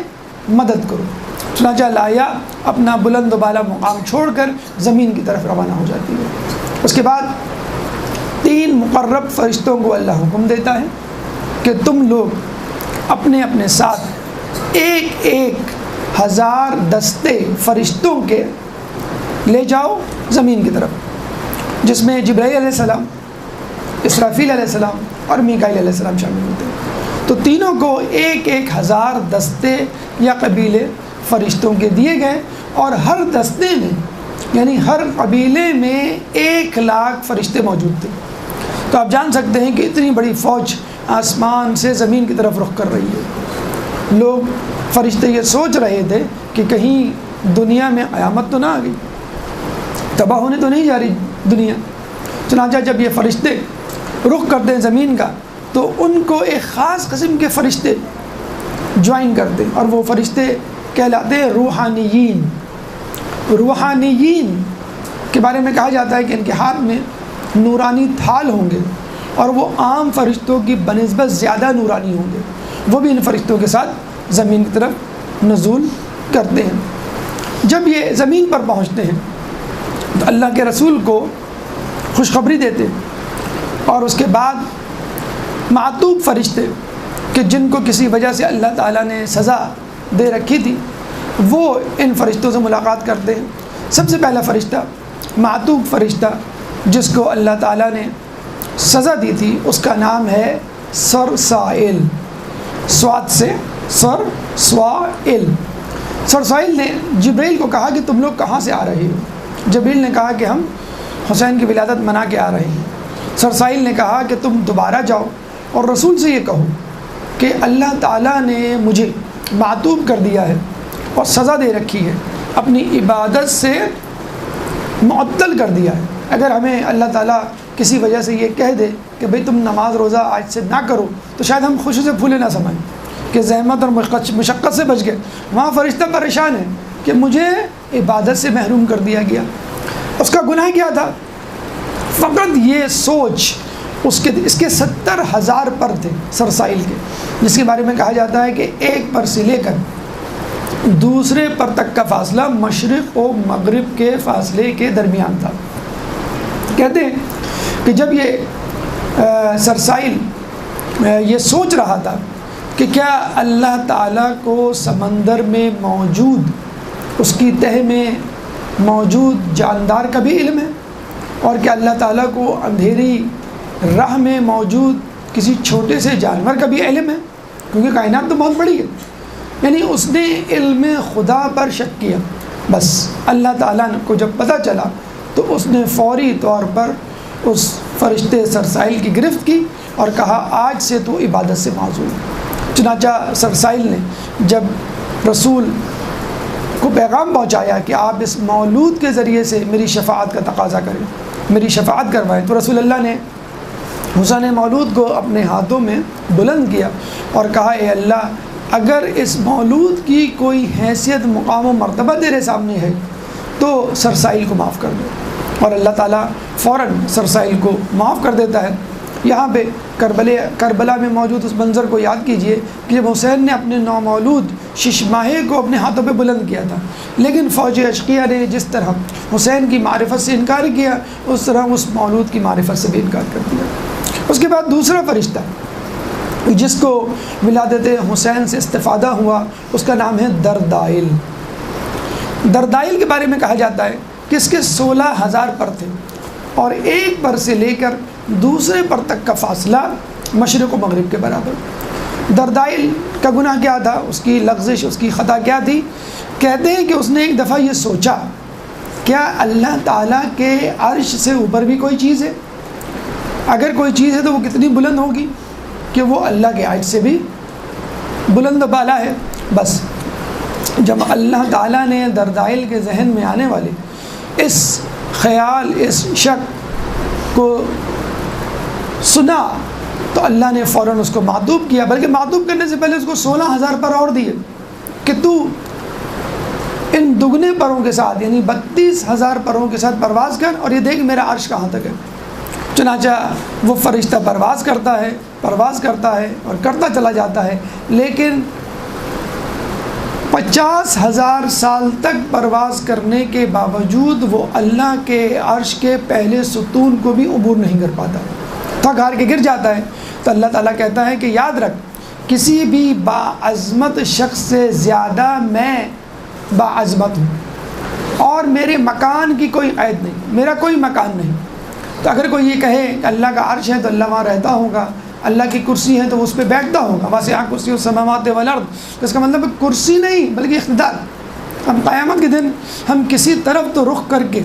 مدد کرو۔ چنانچہ لایا اپنا بلند و بالا مقام چھوڑ کر زمین کی طرف روانہ ہو جاتی ہے۔ اس کے بعد 3 مقرب فرشتوں کو اللہ حکم دیتا ہے کہ تم لوگ اپنے اپنے ساتھ 1000 دستے فرشتوں کے لے جاؤ زمین کی طرف، جس میں جبرائیل علیہ السلام، اسرافیل علیہ السلام اور میکائیل علیہ السلام شامل ہوتے ہیں۔ تو تینوں کو 1000 دستے یا قبیلے فرشتوں کے دیے گئے، اور ہر دستے میں یعنی ہر قبیلے میں 1,00,000 فرشتے موجود تھے۔ تو آپ جان سکتے ہیں کہ اتنی بڑی فوج آسمان سے زمین کی طرف رخ کر رہی ہے۔ لوگ فرشتے یہ سوچ رہے تھے کہ کہیں دنیا میں قیامت تو نہ آ گئی، تباہ ہونے تو نہیں جا رہی دنیا۔ چنانچہ جب یہ فرشتے رخ کرتے ہیں زمین کا تو ان کو ایک خاص قسم کے فرشتے جوائن کرتے ہیں، اور وہ فرشتے کہلاتے ہیں روحانیین۔ روحانیین کے بارے میں کہا جاتا ہے کہ ان کے ہاتھ میں نورانی تھال ہوں گے، اور وہ عام فرشتوں کی بنسبت زیادہ نورانی ہوں گے۔ وہ بھی ان فرشتوں کے ساتھ زمین کی طرف نزول کرتے ہیں۔ جب یہ زمین پر پہنچتے ہیں تو اللہ کے رسول کو خوشخبری دیتے، اور اس کے بعد معتوب فرشتے کہ جن کو کسی وجہ سے اللہ تعالیٰ نے سزا دے رکھی تھی وہ ان فرشتوں سے ملاقات کرتے ہیں۔ سب سے پہلا فرشتہ معتوب فرشتہ جس کو اللہ تعالیٰ نے سزا دی تھی اس کا نام ہے سرسائل، سواد سے سر سوائل۔ سرسائل نے جبرائیل کو کہا کہ تم لوگ کہاں سے آ رہے ہو؟ جبرائیل نے کہا کہ ہم حسین کی ولادت منا کے آ رہے ہیں۔ سرسائل نے کہا کہ تم دوبارہ جاؤ اور رسول سے یہ کہو کہ اللہ تعالیٰ نے مجھے معتوب کر دیا ہے اور سزا دے رکھی ہے، اپنی عبادت سے معطل کر دیا ہے۔ اگر ہمیں اللہ تعالیٰ کسی وجہ سے یہ کہہ دے کہ بھئی تم نماز روزہ آج سے نہ کرو تو شاید ہم خوشی سے پھولے نہ سمائیں کہ زحمت اور مشقت سے بچ گئے۔ وہاں فرشتہ پریشان ہے کہ مجھے عبادت سے محروم کر دیا گیا۔ اس کا گناہ کیا تھا؟ فقط یہ سوچ اس کے 70,000 پر تھے سرسائل کے، جس کے بارے میں کہا جاتا ہے کہ ایک پر سے لے کر دوسرے پر تک کا فاصلہ مشرق و مغرب کے فاصلے کے درمیان تھا۔ کہتے ہیں کہ جب یہ سرسائل یہ سوچ رہا تھا کہ کیا اللہ تعالیٰ کو سمندر میں موجود، اس کی تہہ میں موجود جاندار کا بھی علم ہے، اور کیا اللہ تعالیٰ کو اندھیری راہ میں موجود کسی چھوٹے سے جانور کا بھی علم ہے، کیونکہ کائنات تو بہت بڑی ہے۔ یعنی اس نے علم خدا پر شک کیا۔ بس اللہ تعالیٰ کو جب پتہ چلا تو اس نے فوری طور پر اس فرشتے سرسائل کی گرفت کی اور کہا آج سے تو عبادت سے معزول۔ چنانچہ سرسائل نے جب رسول کو پیغام پہنچایا کہ آپ اس مولود کے ذریعے سے میری شفاعت کا تقاضا کریں، میری شفاعت کروائیں، تو رسول اللہ نے حسین مولود کو اپنے ہاتھوں میں بلند کیا اور کہا اے اللہ، اگر اس مولود کی کوئی حیثیت، مقام و مرتبہ تیرے سامنے ہے تو سرسائل کو معاف کر دو، اور اللہ تعالیٰ فوراً سرسائل کو معاف کر دیتا ہے۔ یہاں پہ کربلا میں موجود اس منظر کو یاد کیجئے کہ جب حسین نے اپنے نومولود ششماہے کو اپنے ہاتھوں پہ بلند کیا تھا، لیکن فوج اشقیہ نے جس طرح حسین کی معرفت سے انکار کیا، اس طرح اس مولود کی معرفت سے بھی انکار کر دیا۔ اس کے بعد دوسرا فرشتہ جس کو ولادت حسین سے استفادہ ہوا، اس کا نام ہے دردائل۔ دردائل کے بارے میں کہا جاتا ہے کہ اس کے 16,000 پر تھے، اور ایک پر سے لے کر دوسرے پر تک کا فاصلہ مشرق و مغرب کے برابر۔ دردائل کا گناہ کیا تھا، اس کی لغزش، اس کی خطا کیا تھی؟ کہتے ہیں کہ اس نے ایک دفعہ یہ سوچا کیا اللہ تعالیٰ کے عرش سے اوپر بھی کوئی چیز ہے؟ اگر کوئی چیز ہے تو وہ کتنی بلند ہوگی کہ وہ اللہ کے عرش سے بھی بلند و بالا ہے۔ بس جب اللہ تعالیٰ نے دردائل کے ذہن میں آنے والے اس خیال، اس شک کو سنا تو اللہ نے فوراً اس کو معطوب کیا، بلکہ معطوب کرنے سے پہلے اس کو 16,000 پر اور دیے کہ تو ان دگنے پروں کے ساتھ، یعنی 32,000 پروں کے ساتھ پرواز کر، اور یہ دیکھ میرا عرش کہاں تک ہے۔ چنانچہ وہ فرشتہ پرواز کرتا ہے اور کرتا چلا جاتا ہے، لیکن 50,000 سال تک پرواز کرنے کے باوجود وہ اللہ کے عرش کے پہلے ستون کو بھی عبور نہیں کر پاتا، تھک ہار کے گر جاتا ہے۔ تو اللہ تعالیٰ کہتا ہے کہ یاد رکھ، کسی بھی باعظمت شخص سے زیادہ میں باعظمت ہوں، اور میرے مکان کی کوئی قید نہیں، میرا کوئی مکان نہیں۔ تو اگر کوئی یہ کہے کہ اللہ کا عرش ہے تو اللہ وہاں رہتا ہوگا، اللہ کی کرسی ہے تو اس پہ بیٹھتا ہوگا، واسعہ کرسی السماوات والارض، تو اس کا مطلب کرسی نہیں بلکہ اقتدار۔ ہم قیامت کے دن ہم کسی طرف تو رخ کر کے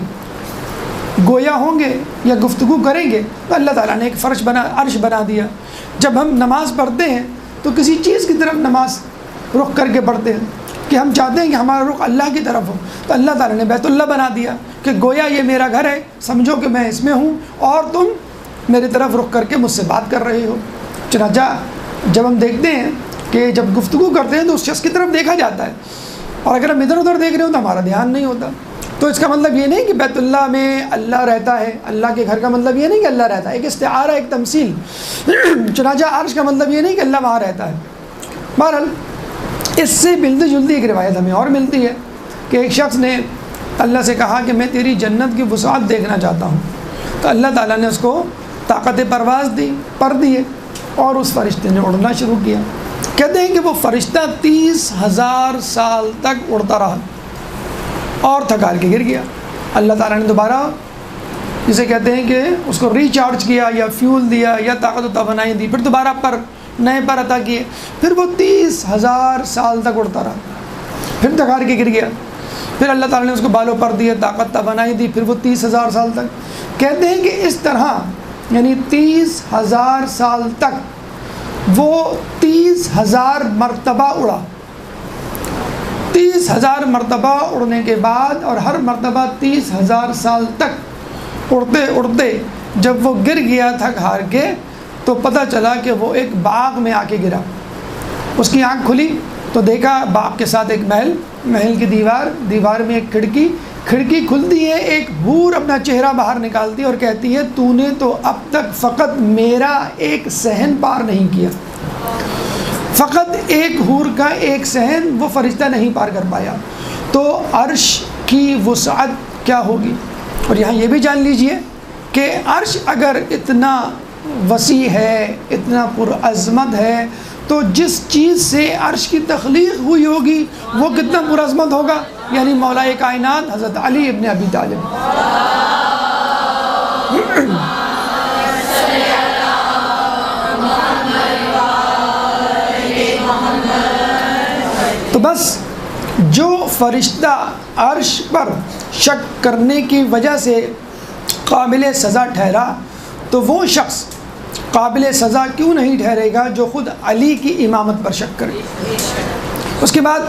گویا ہوں گے یا گفتگو کریں گے، تو اللہ تعالیٰ نے ایک عرش بنا دیا۔ جب ہم نماز پڑھتے ہیں تو کسی چیز کی طرف نماز رخ کر کے پڑھتے ہیں کہ ہم چاہتے ہیں کہ ہمارا رخ اللہ کی طرف ہو، تو اللہ تعالیٰ نے بیت اللہ بنا دیا کہ گویا یہ میرا گھر ہے، سمجھو کہ میں اس میں ہوں اور تم میری طرف رخ کر کے مجھ سے بات کر رہے ہو۔ چنانچہ جب ہم دیکھتے ہیں کہ جب گفتگو کرتے ہیں تو اس شخص کی طرف دیکھا جاتا ہے، اور اگر ہم ادھر ادھر دیکھ رہے ہو تو ہمارا دھیان نہیں ہوتا۔ تو اس کا مطلب یہ نہیں کہ بیت اللہ میں اللہ رہتا ہے، اللہ کے گھر کا مطلب یہ نہیں کہ اللہ رہتا ہے، ایک استعارہ، ایک تمثیل۔ چنانچہ عرش کا مطلب یہ نہیں کہ اللہ وہاں رہتا ہے۔ بہرحال اس سے ملتی جلتی ایک روایت ہمیں اور ملتی ہے کہ ایک شخص نے اللہ سے کہا کہ میں تیری جنت کی وسعت دیکھنا چاہتا ہوں، تو اللہ تعالیٰ نے اس کو طاقت پرواز دیے اور اس فرشتے نے اڑنا شروع کیا۔ کہتے ہیں کہ وہ فرشتہ 30,000 سال تک اڑتا رہا اور تھکار کے گر گیا۔ اللہ تعالیٰ نے دوبارہ جسے کہتے ہیں کہ اس کو ریچارج کیا یا فیول دیا یا طاقت و توانائی دی، پھر دوبارہ نئے پر عطا کیے، پھر وہ 30,000 سال تک اڑتا رہا، پھر تھکار کے گر گیا، پھر اللہ تعالیٰ نے اس کو بالوں پر دیے، طاقت توانائی دی، پھر وہ 30,000 سال تک۔ کہتے ہیں کہ اس طرح یعنی 30,000 سال تک وہ 30,000 مرتبہ اڑا۔ 30,000 مرتبہ اڑنے کے بعد، اور ہر مرتبہ 30,000 سال تک اڑتے اڑتے جب وہ گر گیا تھک ہار کے، تو پتہ چلا کہ وہ ایک باغ میں آ کے گرا۔ اس کی آنکھ کھلی تو دیکھا باغ کے ساتھ ایک محل کی دیوار میں ایک کھڑکی، کھڑکی کھلتی ہے، ایک حور اپنا چہرہ باہر نکالتی ہے اور کہتی ہے تو نے تو اب تک فقط میرا ایک صحن پار نہیں کیا، فقط ایک حور کا ایک صحن وہ فرشتہ نہیں پار کر پایا، تو عرش کی وسعت کیا ہوگی۔ اور یہاں یہ بھی جان لیجئے کہ عرش اگر اتنا وسیع ہے، اتنا پرعظمت ہے، تو جس چیز سے عرش کی تخلیق ہوئی ہوگی وہ کتنا پرعظمت ہوگا، یعنی مولا کائنات حضرت علی ابن ابی طالب۔ تو بس جو فرشتہ عرش پر شک کرنے کی وجہ سے قابل سزا ٹھہرا، تو وہ شخص قابل سزا کیوں نہیں ٹھہرے گا جو خود علی کی امامت پر شک کرے۔ اس کے بعد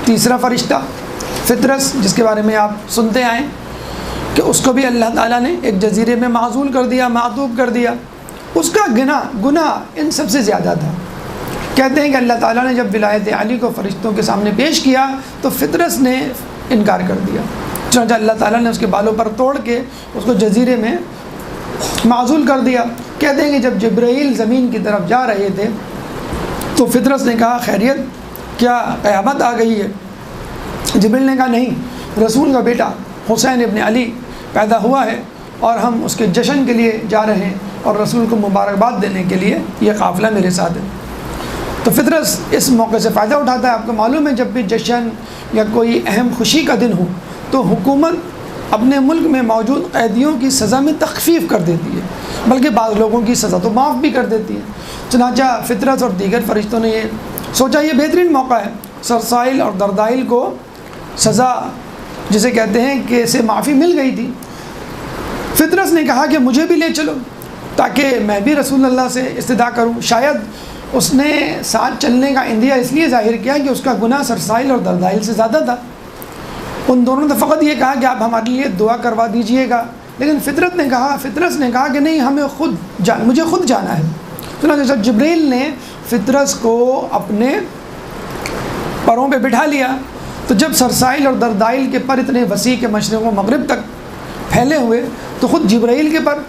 تیسرا فرشتہ فطرس، جس کے بارے میں آپ سنتے آئیں کہ اس کو بھی اللہ تعالیٰ نے ایک جزیرے میں معزول کر دیا، معذوب کر دیا۔ اس کا گناہ ان سب سے زیادہ تھا۔ کہتے ہیں کہ اللہ تعالیٰ نے جب ولایت علی کو فرشتوں کے سامنے پیش کیا تو فطرس نے انکار کر دیا، چنانچہ اللہ تعالیٰ نے اس کے بالوں پر توڑ کے اس کو جزیرے میں معزول کر دیا۔ کہتے ہیں کہ جب جبرائیل زمین کی طرف جا رہے تھے تو فطرس نے کہا خیریت، کیا قیامت آ گئی ہے؟ جبرائیل نے کہا نہیں، رسول کا بیٹا حسین ابن علی پیدا ہوا ہے اور ہم اس کے جشن کے لیے جا رہے ہیں اور رسول کو مبارکباد دینے کے لیے یہ قافلہ میرے ساتھ ہے۔ تو فطرس اس موقع سے فائدہ اٹھاتا ہے۔ آپ کو معلوم ہے جب بھی جشن یا کوئی اہم خوشی کا دن ہو تو حکومت اپنے ملک میں موجود قیدیوں کی سزا میں تخفیف کر دیتی ہے، بلکہ بعض لوگوں کی سزا تو معاف بھی کر دیتی ہے۔ چنانچہ فطرس اور دیگر فرشتوں نے یہ سوچا یہ بہترین موقع ہے، سرسائل اور دردائل کو سزا جسے کہتے ہیں کہ اسے معافی مل گئی تھی۔ فطرس نے کہا کہ مجھے بھی لے چلو تاکہ میں بھی رسول اللہ سے استدعا کروں۔ شاید اس نے ساتھ چلنے کا اندیہ اس لیے ظاہر کیا کہ اس کا گناہ سرسائل اور دردائل سے زیادہ تھا۔ ان دونوں نے فقط یہ کہا کہ آپ ہمارے لیے دعا کروا دیجئے گا، لیکن فطرس نے کہا کہ نہیں، مجھے خود جانا ہے۔ چنانچہ جب جبرائیل نے فطرس کو اپنے پروں پہ بٹھا لیا تو جب سرسائل اور دردائل کے پر اتنے وسیع کے مشرق و مغرب تک پھیلے ہوئے تو خود جبرائیل کے پر،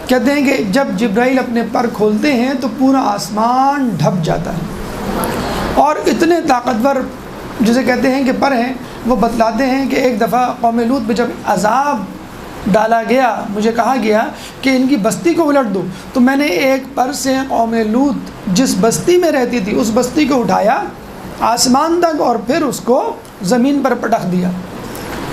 کہتے ہیں کہ جب جبرائیل اپنے پر کھولتے ہیں تو پورا آسمان ڈھپ جاتا ہے، اور اتنے طاقتور جسے کہتے ہیں کہ پر ہیں، وہ بتلاتے ہیں کہ ایک دفعہ قوم لوط پہ جب عذاب ڈالا گیا، مجھے کہا گیا کہ ان کی بستی کو الٹ دو، تو میں نے ایک پر سے قوم لوط جس بستی میں رہتی تھی اس بستی کو اٹھایا آسمان تک اور پھر اس کو زمین پر پٹخ دیا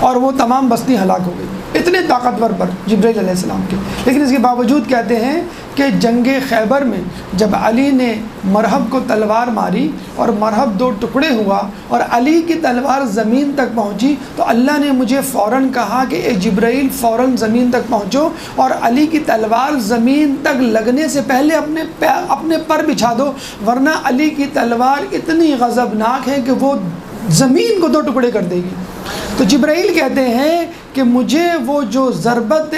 اور وہ تمام بستی ہلاک ہو گئی۔ اتنے طاقتور پر جبرائیل علیہ السلام کے، لیکن اس کے باوجود کہتے ہیں کہ جنگ خیبر میں جب علی نے مرحب کو تلوار ماری اور مرحب دو ٹکڑے ہوا اور علی کی تلوار زمین تک پہنچی تو اللہ نے مجھے فوراً کہا کہ اے جبرائیل فوراً زمین تک پہنچو اور علی کی تلوار زمین تک لگنے سے پہلے اپنے پر بچھا دو، ورنہ علی کی تلوار اتنی غضبناک ہے کہ وہ زمین کو دو ٹکڑے کر دے گی۔ تو جبرائیل کہتے ہیں کہ مجھے وہ جو ضربت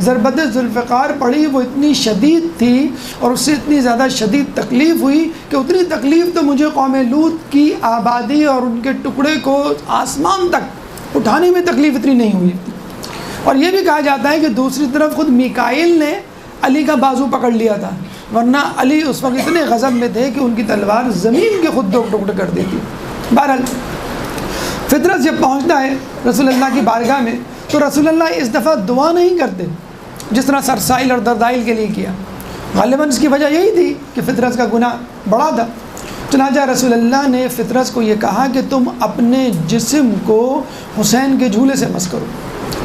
ذوالفقار پڑی وہ اتنی شدید تھی اور اس سے اتنی زیادہ شدید تکلیف ہوئی کہ اتنی تکلیف تو مجھے قوم لوط کی آبادی اور ان کے ٹکڑے کو آسمان تک اٹھانے میں تکلیف اتنی نہیں ہوئی۔ اور یہ بھی کہا جاتا ہے کہ دوسری طرف خود میکائیل نے علی کا بازو پکڑ لیا تھا، ورنہ علی اس وقت اتنے غضب میں تھے کہ ان کی تلوار زمین کے خود دو ٹکڑے کر دیتی۔ بہرحال فطرس جب پہنچتا ہے رسول اللہ کی بارگاہ میں تو رسول اللہ اس دفعہ دعا نہیں کرتے جس طرح سرسائل اور دردائل کے لیے کیا۔ غالباً اس کی وجہ یہی تھی کہ فطرس کا گناہ بڑا تھا۔ چنانچہ رسول اللہ نے فطرس کو یہ کہا کہ تم اپنے جسم کو حسین کے جھولے سے مس کرو۔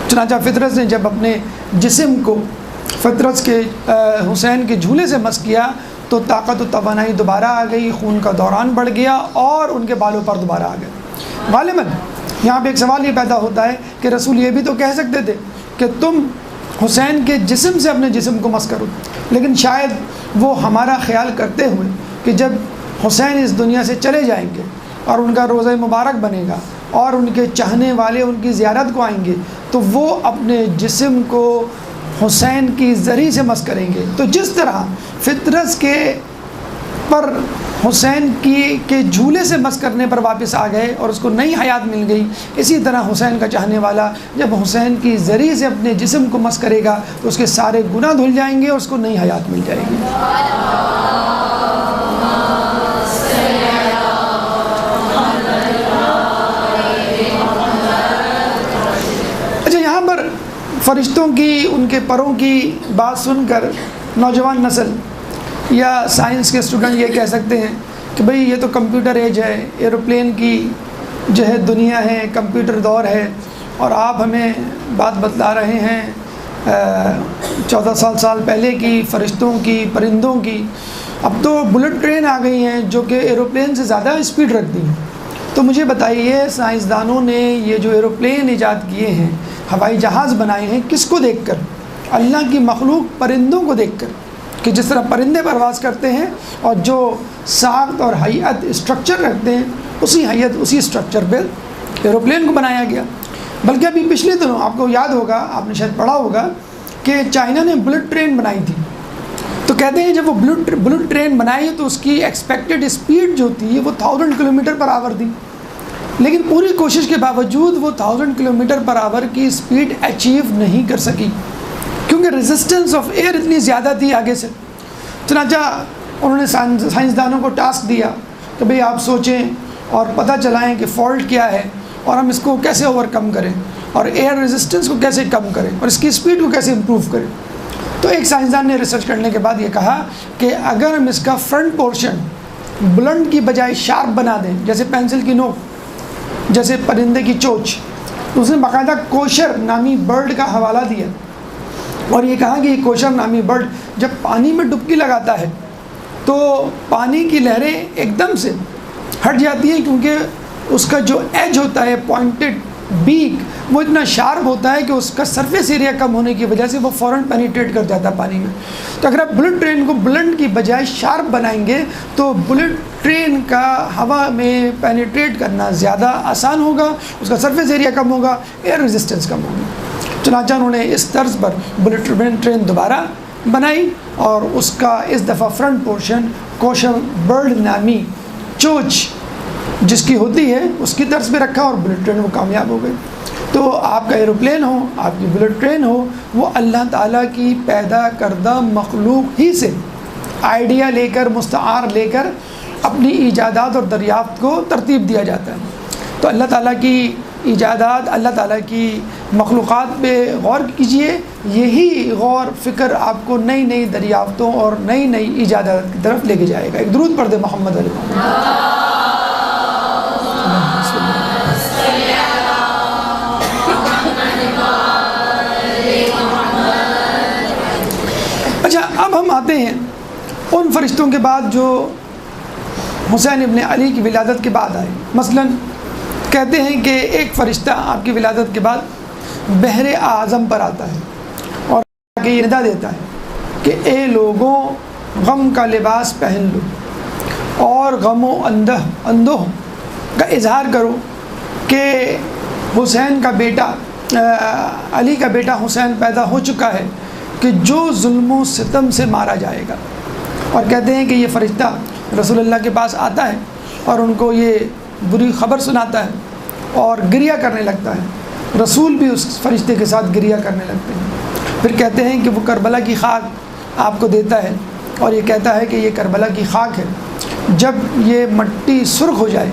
چنانچہ فطرس نے جب اپنے جسم کو فطرس کے حسین کے جھولے سے مس کیا تو طاقت و توانائی دوبارہ آ گئی، خون کا دوران بڑھ گیا اور ان کے بالوں پر دوبارہ آ گئے۔ غالباً یہاں پہ ایک سوال یہ پیدا ہوتا ہے کہ رسول یہ بھی تو کہہ سکتے تھے کہ تم حسین کے جسم سے اپنے جسم کو مس کرو، لیکن شاید وہ ہمارا خیال کرتے ہوئے کہ جب حسین اس دنیا سے چلے جائیں گے اور ان کا روزہ مبارک بنے گا اور ان کے چاہنے والے ان کی زیارت کو آئیں گے تو وہ اپنے جسم کو حسین کی زری سے مس کریں گے۔ تو جس طرح فطرس کے پر حسین کے جھولے سے مس کرنے پر واپس آ گئے اور اس کو نئی حیات مل گئی، اسی طرح حسین کا چاہنے والا جب حسین کی ذریعے سے اپنے جسم کو مس کرے گا تو اس کے سارے گناہ دھل جائیں گے اور اس کو نئی حیات مل جائے گی۔ اچھا، یہاں پر فرشتوں کی، ان کے پروں کی بات سن کر نوجوان نسل یا سائنس کے اسٹوڈنٹ یہ کہہ سکتے ہیں کہ بھئی یہ تو کمپیوٹر ایج ہے، ایروپلین کی جو ہے دنیا ہے، کمپیوٹر دور ہے، اور آپ ہمیں بات بتلا رہے ہیں 14 سال پہلے کی، فرشتوں کی، پرندوں کی۔ اب تو بلٹ ٹرین آ گئی ہیں جو کہ ایروپلین سے زیادہ اسپیڈ رکھتی ہیں۔ تو مجھے بتائیے، سائنسدانوں نے یہ جو ایروپلین ایجاد کیے ہیں، ہوائی جہاز بنائے ہیں، کس کو دیکھ کر؟ اللہ کی مخلوق پرندوں کو دیکھ کر، کہ جس طرح پرندے پرواز کرتے ہیں اور جو ساخت اور ہیئت اسٹرکچر رکھتے ہیں، اسی ہیئت اسی اسٹرکچر پہ ایروپلین کو بنایا گیا۔ بلکہ ابھی پچھلے دنوں آپ کو یاد ہوگا، آپ نے شاید پڑھا ہوگا کہ چائنا نے بلٹ ٹرین بنائی تھی۔ تو کہتے ہیں جب وہ بلٹ ٹرین بنائی تو اس کی ایکسپیکٹڈ اسپیڈ جو تھی وہ 1000 کلومیٹر پر آور تھی، لیکن پوری کوشش کے باوجود وہ 1000 کلومیٹر پر آور کی اسپیڈ اچیو نہیں کر سکی، کیونکہ ریزسٹنس آف ایئر اتنی زیادہ تھی آگے سے۔ چنانچہ انہوں نے سائنسدانوں کو ٹاسک دیا کہ بھئی آپ سوچیں اور پتہ چلائیں کہ فالٹ کیا ہے اور ہم اس کو کیسے اوور کم کریں، اور ایئر ریزسٹنس کو کیسے کم کریں، اور اس کی اسپیڈ کو کیسے امپروو کریں۔ تو ایک سائنسدان نے ریسرچ کرنے کے بعد یہ کہا کہ اگر ہم اس کا فرنٹ پورشن بلنٹ کی بجائے شارپ بنا دیں، جیسے پینسل کی نوک، جیسے پرندے کی چونچ، تو اس نے باقاعدہ کوشر نامی برڈ کا حوالہ دیا اور یہ کہا کہ یہ کوشر نامی برڈ جب پانی میں ڈبکی لگاتا ہے تو پانی کی لہریں ایک دم سے ہٹ جاتی ہیں، کیونکہ اس کا جو ایج ہوتا ہے، پوائنٹڈ بیک، وہ اتنا شارپ ہوتا ہے کہ اس کا سرفیس ایریا کم ہونے کی وجہ سے وہ فوراً پینیٹریٹ کر جاتا ہے پانی میں۔ تو اگر آپ بلٹ ٹرین کو بلنٹ کی بجائے شارپ بنائیں گے تو بلٹ ٹرین کا ہوا میں پینیٹریٹ کرنا زیادہ آسان ہوگا، اس کا سرفیس ایریا کم ہوگا، ایئر ریزسٹنس کم ہوگی۔ چنانچہ انہوں نے اس طرز پر بلٹ ٹرین دوبارہ بنائی اور اس کا اس دفعہ فرنٹ پورشن کوشر برڈ نامی چونچ جس کی ہوتی ہے اس کی طرز پہ رکھا اور بلٹ ٹرین وہ کامیاب ہو گئی۔ تو آپ کا ایروپلین ہو، آپ کی بلٹ ٹرین ہو، وہ اللہ تعالیٰ کی پیدا کردہ مخلوق ہی سے آئیڈیا لے کر، مستعار لے کر اپنی ایجادات اور دریافت کو ترتیب دیا جاتا ہے۔ تو اللہ تعالیٰ کی ایجادات، اللہ تعالیٰ کی مخلوقات پہ غور کیجئے، یہی غور فکر آپ کو نئی نئی دریافتوں اور نئی نئی ایجادات کی طرف لے کے جائے گا۔ ایک درود پڑھ دے محمد علیہ محمد۔ اچھا، اب ہم آتے ہیں ان فرشتوں کے بعد جو حسین ابن علی کی ولادت کے بعد آئے۔ مثلا کہتے ہیں کہ ایک فرشتہ آپ کی ولادت کے بعد بحر اعظم پر آتا ہے اور یہ ندا دیتا ہے کہ اے لوگوں، غم کا لباس پہن لو اور غم و اندوہ کا اظہار کرو کہ حسین کا بیٹا، علی کا بیٹا حسین پیدا ہو چکا ہے کہ جو ظلم و ستم سے مارا جائے گا۔ اور کہتے ہیں کہ یہ فرشتہ رسول اللہ کے پاس آتا ہے اور ان کو یہ بری خبر سناتا ہے اور گریہ کرنے لگتا ہے، رسول بھی اس فرشتے کے ساتھ گریہ کرنے لگتے ہیں۔ پھر کہتے ہیں کہ وہ کربلا کی خاک آپ کو دیتا ہے اور یہ کہتا ہے کہ یہ کربلا کی خاک ہے، جب یہ مٹی سرخ ہو جائے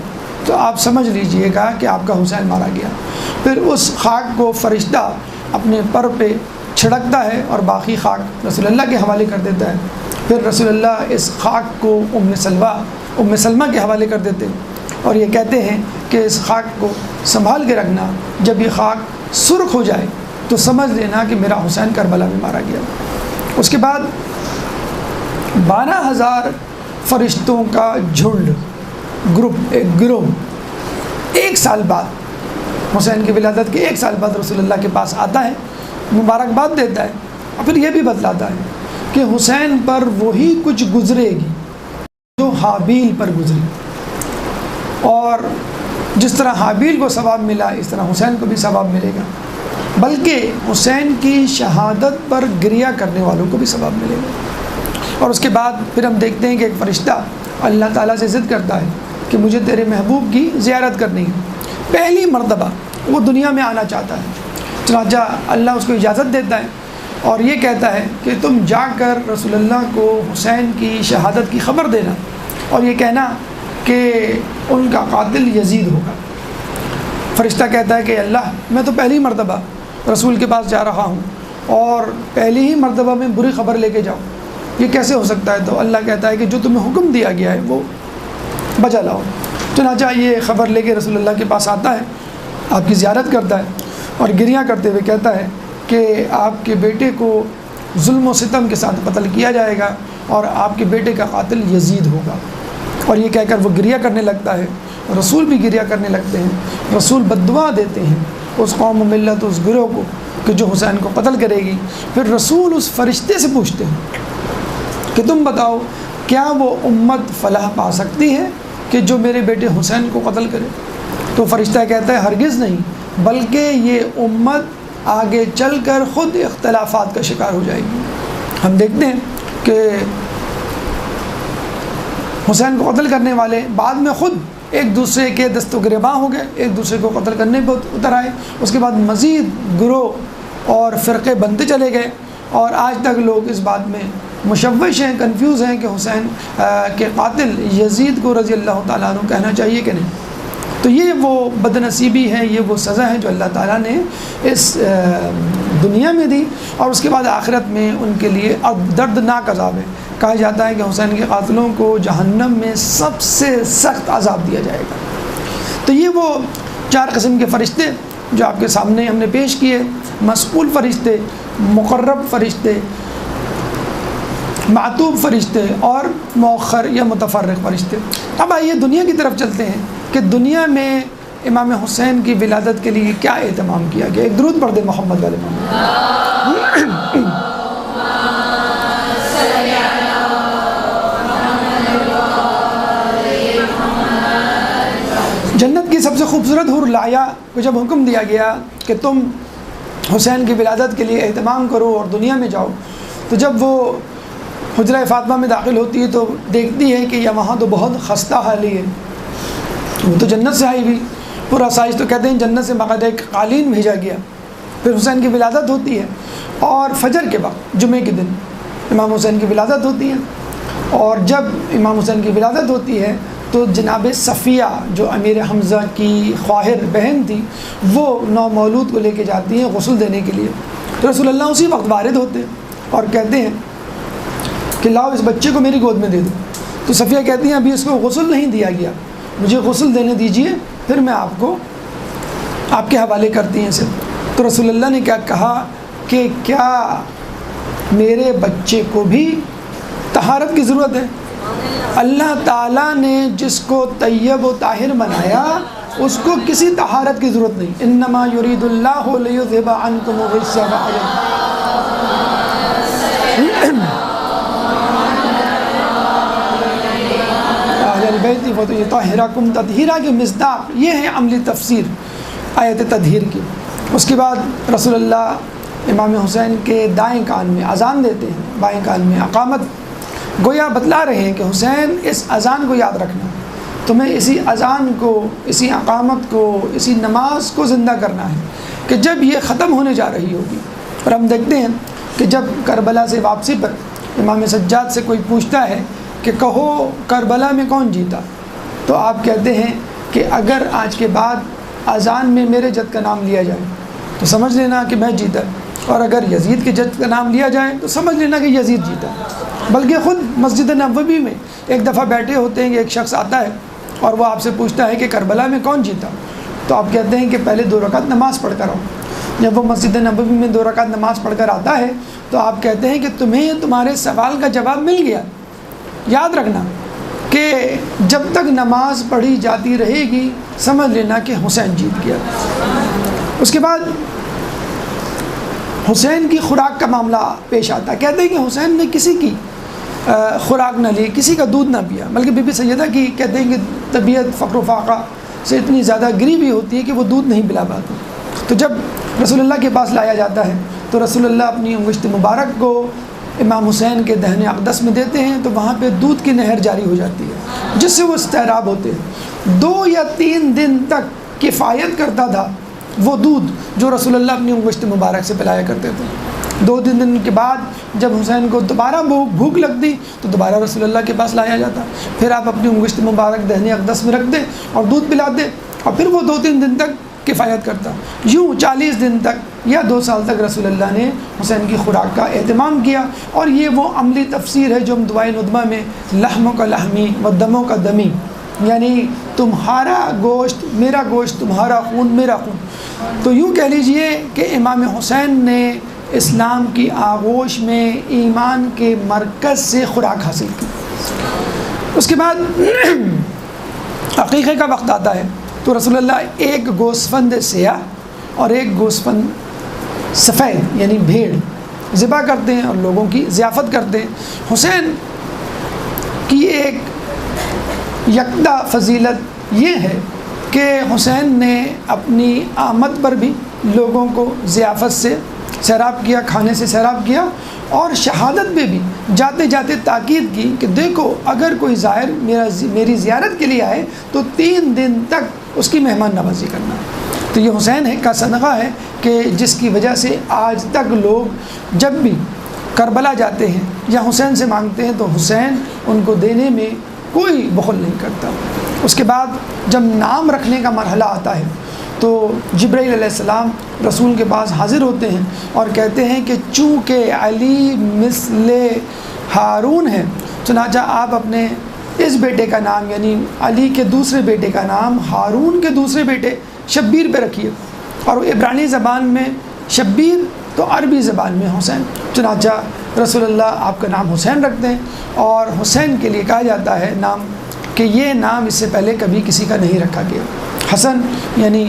تو آپ سمجھ لیجئے گا کہ آپ کا حسین مارا گیا۔ پھر اس خاک کو فرشتہ اپنے پر پہ چھڑکتا ہے اور باقی خاک رسول اللہ کے حوالے کر دیتا ہے۔ پھر رسول اللہ اس خاک کو ام سلمہ کے حوالے کر دیتے ہیں اور یہ کہتے ہیں کہ اس خاک کو سنبھال کے رکھنا، جب یہ خاک سرخ ہو جائے تو سمجھ لینا کہ میرا حسین کربلا میں مارا گیا۔ اس کے بعد 12,000 فرشتوں کا جھنڈ، ایک گروہ، ایک سال بعد حسین کی ولادت کے 1 سال بعد رسول اللہ کے پاس آتا ہے، مبارکباد دیتا ہے اور پھر یہ بھی بتلاتا ہے کہ حسین پر وہی کچھ گزرے گی جو حابیل پر گزری، اور جس طرح حابیل کو ثواب ملا اس طرح حسین کو بھی ثواب ملے گا، بلکہ حسین کی شہادت پر گریہ کرنے والوں کو بھی ثواب ملے گا۔ اور اس کے بعد پھر ہم دیکھتے ہیں کہ ایک فرشتہ اللہ تعالیٰ سے ضد کرتا ہے کہ مجھے تیرے محبوب کی زیارت کرنی ہے، پہلی مرتبہ وہ دنیا میں آنا چاہتا ہے، چنانچہ اللہ اس کو اجازت دیتا ہے اور یہ کہتا ہے کہ تم جا کر رسول اللہ کو حسین کی شہادت کی خبر دینا اور یہ کہنا کہ ان کا قاتل یزید ہوگا۔ فرشتہ کہتا ہے کہ اللہ، میں تو پہلی مرتبہ رسول کے پاس جا رہا ہوں اور پہلی ہی مرتبہ میں بری خبر لے کے جاؤں، یہ کیسے ہو سکتا ہے؟ تو اللہ کہتا ہے کہ جو تمہیں حکم دیا گیا ہے وہ بجا لاؤ۔ چنانچہ یہ خبر لے کے رسول اللہ کے پاس آتا ہے، آپ کی زیارت کرتا ہے اور گریہ کرتے ہوئے کہتا ہے کہ آپ کے بیٹے کو ظلم و ستم کے ساتھ قتل کیا جائے گا اور آپ کے بیٹے کا قاتل یزید ہوگا۔ اور یہ کہہ کر وہ گریہ کرنے لگتا ہے، رسول بھی گریہ کرنے لگتے ہیں، رسول بددعا دیتے ہیں اس قوم و ملت، اس گروہ کو کہ جو حسین کو قتل کرے گی۔ پھر رسول اس فرشتے سے پوچھتے ہیں کہ تم بتاؤ کیا وہ امت فلاح پا سکتی ہے کہ جو میرے بیٹے حسین کو قتل کرے؟ تو فرشتہ کہتا ہے ہرگز نہیں، بلکہ یہ امت آگے چل کر خود اختلافات کا شکار ہو جائے گی۔ ہم دیکھتے ہیں کہ حسین کو قتل کرنے والے بعد میں خود ایک دوسرے کے دست و گریباں ہو گئے، ایک دوسرے کو قتل کرنے پہ اتر آئے، اس کے بعد مزید گروہ اور فرقے بنتے چلے گئے اور آج تک لوگ اس بات میں مشوش ہیں، کنفیوز ہیں کہ حسین کے قاتل یزید کو رضی اللہ تعالیٰ عنہ کہنا چاہیے کہ نہیں۔ تو یہ وہ بدنصیبی ہے، یہ وہ سزا ہے جو اللہ تعالیٰ نے اس دنیا میں دی، اور اس کے بعد آخرت میں ان کے لیے دردناک عذاب ہے۔ کہا جاتا ہے کہ حسین کے قاتلوں کو جہنم میں سب سے سخت عذاب دیا جائے گا۔ تو یہ وہ 4 قسم کے فرشتے جو آپ کے سامنے ہم نے پیش کیے، مسئول فرشتے، مقرب فرشتے، معطوب فرشتے اور مؤخر یا متفرق فرشتے۔ اب آئیے دنیا کی طرف چلتے ہیں کہ دنیا میں امام حسین کی ولادت کے لیے کیا اہتمام کیا گیا۔ ایک درود پڑھ دیں محمد علیہ محمد۔ جنت کی سب سے خوبصورت حور لایا کو جب حکم دیا گیا کہ تم حسین کی ولادت کے لیے اہتمام کرو اور دنیا میں جاؤ، تو جب وہ حجرہ فاطمہ میں داخل ہوتی ہے تو دیکھتی ہے کہ یہ وہاں تو بہت خستہ حالی ہے، وہ تو جنت سے آئی ہوئی پورا آسائش، تو کہتے ہیں جنت سے باقاعدہ ایک قالین بھیجا گیا۔ پھر حسین کی ولادت ہوتی ہے اور فجر کے وقت جمعے کے دن امام حسین کی ولادت ہوتی ہے، اور جب امام حسین کی ولادت ہوتی ہے تو جناب صفیہ جو امیر حمزہ کی خواہر بہن تھی وہ نومولود کو لے کے جاتی ہیں غسل دینے کے لیے۔ تو رسول اللہ اسی وقت وارد ہوتے ہیں اور کہتے ہیں کہ لاؤ اس بچے کو میری گود میں دے دو۔ تو صفیہ کہتی ہیں ابھی اس کو غسل نہیں دیا گیا، مجھے غسل دینے دیجئے، پھر میں آپ کے حوالے کرتی ہیں اسے۔ تو رسول اللہ نے کیا کہا کہ کیا میرے بچے کو بھی طہارت کی ضرورت ہے؟ اللہ تعالیٰ نے جس کو طیب و طاہر بنایا اس کو کسی طہارت کی ضرورت نہیں۔ انما یرید اللہ لیذھب عنکم الرجس اہل البیت ویطہرکم تطہیرا کی مصداق یہ ہے عملی تفسیر آیت تطہیر کی۔ اس کے بعد رسول اللہ امام حسین کے دائیں کان میں اذان دیتے ہیں، بائیں کان میں اقامت، گویا بتلا رہے ہیں کہ حسین اس اذان کو یاد رکھنا، تمہیں اسی اذان کو، اسی اقامت کو، اسی نماز کو زندہ کرنا ہے کہ جب یہ ختم ہونے جا رہی ہوگی۔ اور ہم دیکھتے ہیں کہ جب کربلا سے واپسی پر امام سجاد سے کوئی پوچھتا ہے کہ کہو کربلا میں کون جیتا، تو آپ کہتے ہیں کہ اگر آج کے بعد اذان میں میرے جد کا نام لیا جائے تو سمجھ لینا کہ میں جیتا، اور اگر یزید کے جد کا نام لیا جائے تو سمجھ لینا کہ یزید جیتا۔ بلکہ خود مسجد نبوی میں ایک دفعہ بیٹھے ہوتے ہیں کہ ایک شخص آتا ہے اور وہ آپ سے پوچھتا ہے کہ کربلا میں کون جیتا، تو آپ کہتے ہیں کہ پہلے 2 رکعت نماز پڑھ کر آؤ۔ جب وہ مسجد نبوی میں 2 رکعت نماز پڑھ کر آتا ہے تو آپ کہتے ہیں کہ تمہیں تمہارے سوال کا جواب مل گیا۔ یاد رکھنا کہ جب تک نماز پڑھی جاتی رہے گی سمجھ لینا کہ حسین جیت گیا۔ اس کے بعد حسین کی خوراک کا معاملہ پیش آتا ہے۔ کہتے ہیں کہ حسین نے کسی کی خوراک نہ لی، کسی کا دودھ نہ پیا، بلکہ بی بی سیدہ کی کہتے ہیں کہ طبیعت فقر و فاقہ سے اتنی زیادہ گری ہوئی ہوتی ہے کہ وہ دودھ نہیں پلا پاتی۔ تو جب رسول اللہ کے پاس لایا جاتا ہے تو رسول اللہ اپنی انگشت مبارک کو امام حسین کے دہن اقدس میں دیتے ہیں تو وہاں پہ دودھ کی نہر جاری ہو جاتی ہے جس سے وہ استعراب ہوتے ہیں. 2 یا 3 دن تک کفایت کرتا تھا وہ دودھ جو رسول اللہ اپنی انگشت مبارک سے پلایا کرتے تھے. 2-3 دن کے بعد جب حسین کو دوبارہ بھوک لگتی تو دوبارہ رسول اللہ کے پاس لایا جاتا. پھر آپ اپنی انگشت مبارک دہن اقدس میں رکھ دیں اور دودھ پلاتے اور پھر وہ 2-3 دن تک کفایت کرتا. یوں 40 دن تک یا 2 سال تک رسول اللہ نے حسین کی خوراک کا اہتمام کیا. اور یہ وہ عملی تفسیر ہے جو ہم دعائے ندبہ میں لحموں کا لحمی و دموں کا دمی، یعنی تمہارا گوشت میرا گوشت، تمہارا خون میرا خون. تو یوں کہہ لیجئے کہ امام حسین نے اسلام کی آغوش میں ایمان کے مرکز سے خوراک حاصل کی. اس کے بعد عقیقے کا وقت آتا ہے تو رسول اللہ ایک گوسفند سیاہ اور ایک گوسفند سفید یعنی بھیڑ ذبح کرتے ہیں اور لوگوں کی ضیافت کرتے ہیں. حسین کی ایک یکتا فضیلت یہ ہے کہ حسین نے اپنی آمد پر بھی لوگوں کو ضیافت سے سیراب کیا، کھانے سے سیراب کیا، اور شہادت میں بھی جاتے جاتے تاکید کی کہ دیکھو اگر کوئی زائر میری زیارت کے لیے آئے تو 3 دن تک اس کی مہمان نوازی کرنا. تو یہ حسین کا صدقہ ہے کہ جس کی وجہ سے آج تک لوگ جب بھی کربلا جاتے ہیں یا حسین سے مانگتے ہیں تو حسین ان کو دینے میں کوئی بخل نہیں کرتا. اس کے بعد جب نام رکھنے کا مرحلہ آتا ہے تو جبرائیل علیہ السلام رسول کے پاس حاضر ہوتے ہیں اور کہتے ہیں کہ چونکہ علی مثل ہارون ہے چنانچہ آپ اپنے اس بیٹے کا نام یعنی علی کے دوسرے بیٹے کا نام ہارون کے دوسرے بیٹے شبیر پہ رکھیے. اور عبرانی زبان میں شبیر تو عربی زبان میں حسین، چنانچہ رسول اللہ آپ کا نام حسین رکھتے ہیں. اور حسین کے لیے کہا جاتا ہے نام کہ یہ نام اس سے پہلے کبھی کسی کا نہیں رکھا گیا. حسن یعنی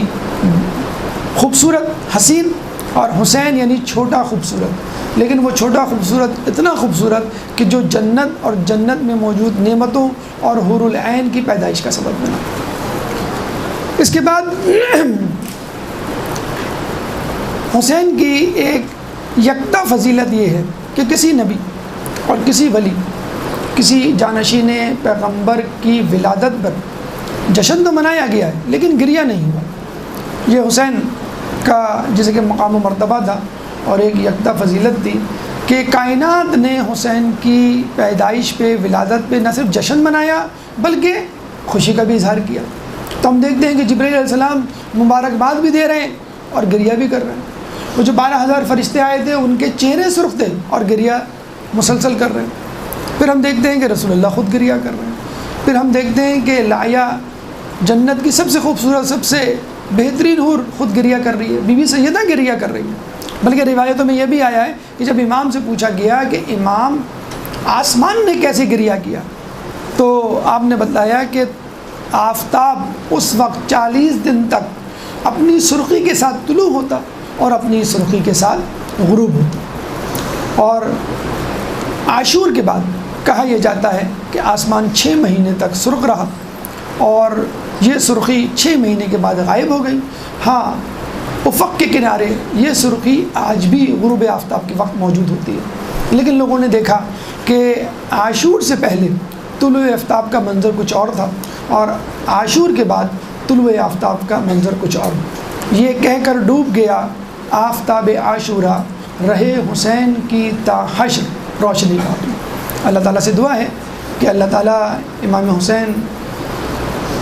خوبصورت حسین اور حسین یعنی چھوٹا خوبصورت، لیکن وہ چھوٹا خوبصورت اتنا خوبصورت کہ جو جنت اور جنت میں موجود نعمتوں اور حور العین کی پیدائش کا سبب بنا. اس کے بعد حسین کی ایک یکتا فضیلت یہ ہے کہ کسی نبی اور کسی ولی، کسی جانشین پیغمبر کی ولادت پر جشن تو منایا گیا ہے لیکن گریہ نہیں ہوا. یہ حسین کا جیسے کہ مقام و مرتبہ تھا اور ایک یکتا فضیلت تھی کہ کائنات نے حسین کی پیدائش پہ ولادت پہ نہ صرف جشن منایا بلکہ خوشی کا بھی اظہار کیا. تو ہم دیکھتے ہیں کہ جبرائیل علیہ السلام مبارکباد بھی دے رہے ہیں اور گریہ بھی کر رہے ہیں. وہ جو 12,000 فرشتے آئے تھے ان کے چہرے سرخ تھے اور گریہ مسلسل کر رہے ہیں. پھر ہم دیکھتے ہیں کہ رسول اللہ خود گریہ کر رہے ہیں. پھر ہم دیکھتے ہیں کہ لایا جنت کی سب سے خوبصورت سب سے بہترین حور خود گریہ کر رہی ہے، بی بی سیدہ گریہ کر رہی ہے. بلکہ روایتوں میں یہ بھی آیا ہے کہ جب امام سے پوچھا گیا کہ امام آسمان نے کیسے گریہ کیا تو آپ نے بتایا کہ آفتاب اس وقت 40 دن تک اپنی سرخی کے ساتھ طلوع ہوتا اور اپنی سرخی کے ساتھ غروب ہوتا. اور عاشور کے بعد کہا یہ جاتا ہے کہ آسمان 6 مہینے تک سرخ رہا اور یہ سرخی 6 مہینے کے بعد غائب ہو گئی. ہاں افق کے کنارے یہ سرخی آج بھی غروب آفتاب کے وقت موجود ہوتی ہے، لیکن لوگوں نے دیکھا کہ عاشور سے پہلے طلوع آفتاب کا منظر کچھ اور تھا اور عاشور کے بعد طلوع آفتاب کا منظر کچھ اور. یہ کہہ کر ڈوب گیا آفتاب عاشورہ، رہے حسین کی تا حشر روشنی کا. اللہ تعالیٰ سے دعا ہے کہ اللہ تعالیٰ امام حسین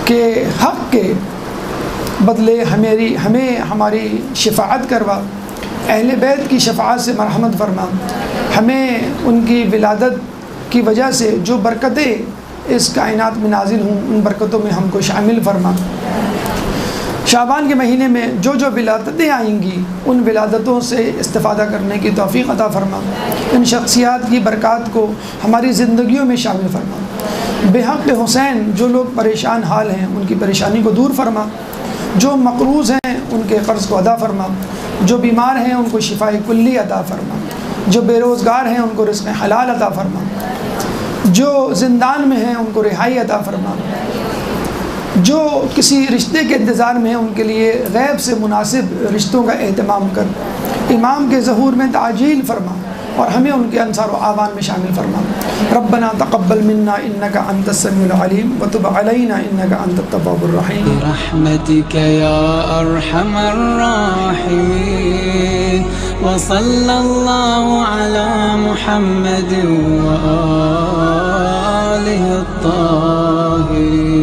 کے حق کے بدلے ہمیں ہماری شفاعت کروا، اہل بیت کی شفاعت سے مرحمت فرما، ہمیں ان کی ولادت کی وجہ سے جو برکتیں اس کائنات میں نازل ہوں ان برکتوں میں ہم کو شامل فرما. شعبان کے مہینے میں جو ولادتیں آئیں گی ان ولادتوں سے استفادہ کرنے کی توفیق عطا فرما. ان شخصیات کی برکات کو ہماری زندگیوں میں شامل فرما. بحق حسین جو لوگ پریشان حال ہیں ان کی پریشانی کو دور فرما، جو مقروض ہیں ان کے قرض کو ادا فرما، جو بیمار ہیں ان کو شفاء کلی عطا فرما، جو بے روزگار ہیں ان کو رزق حلال عطا فرما، جو زندان میں ہیں ان کو رہائی عطا فرما، جو کسی رشتے کے انتظار میں ہیں ان کے لیے غیب سے مناسب رشتوں کا اہتمام کر، امام کے ظہور میں تعجیل فرما، اور ہمیں ان کے انصار و اعوان میں شامل فرما. ربنا تقبل منا انك انت السميع العليم وتب علينا انك انت التواب الرحيم. برحمتك يا ارحم الراحمين وصلى الله على محمد وآله الطاهرين.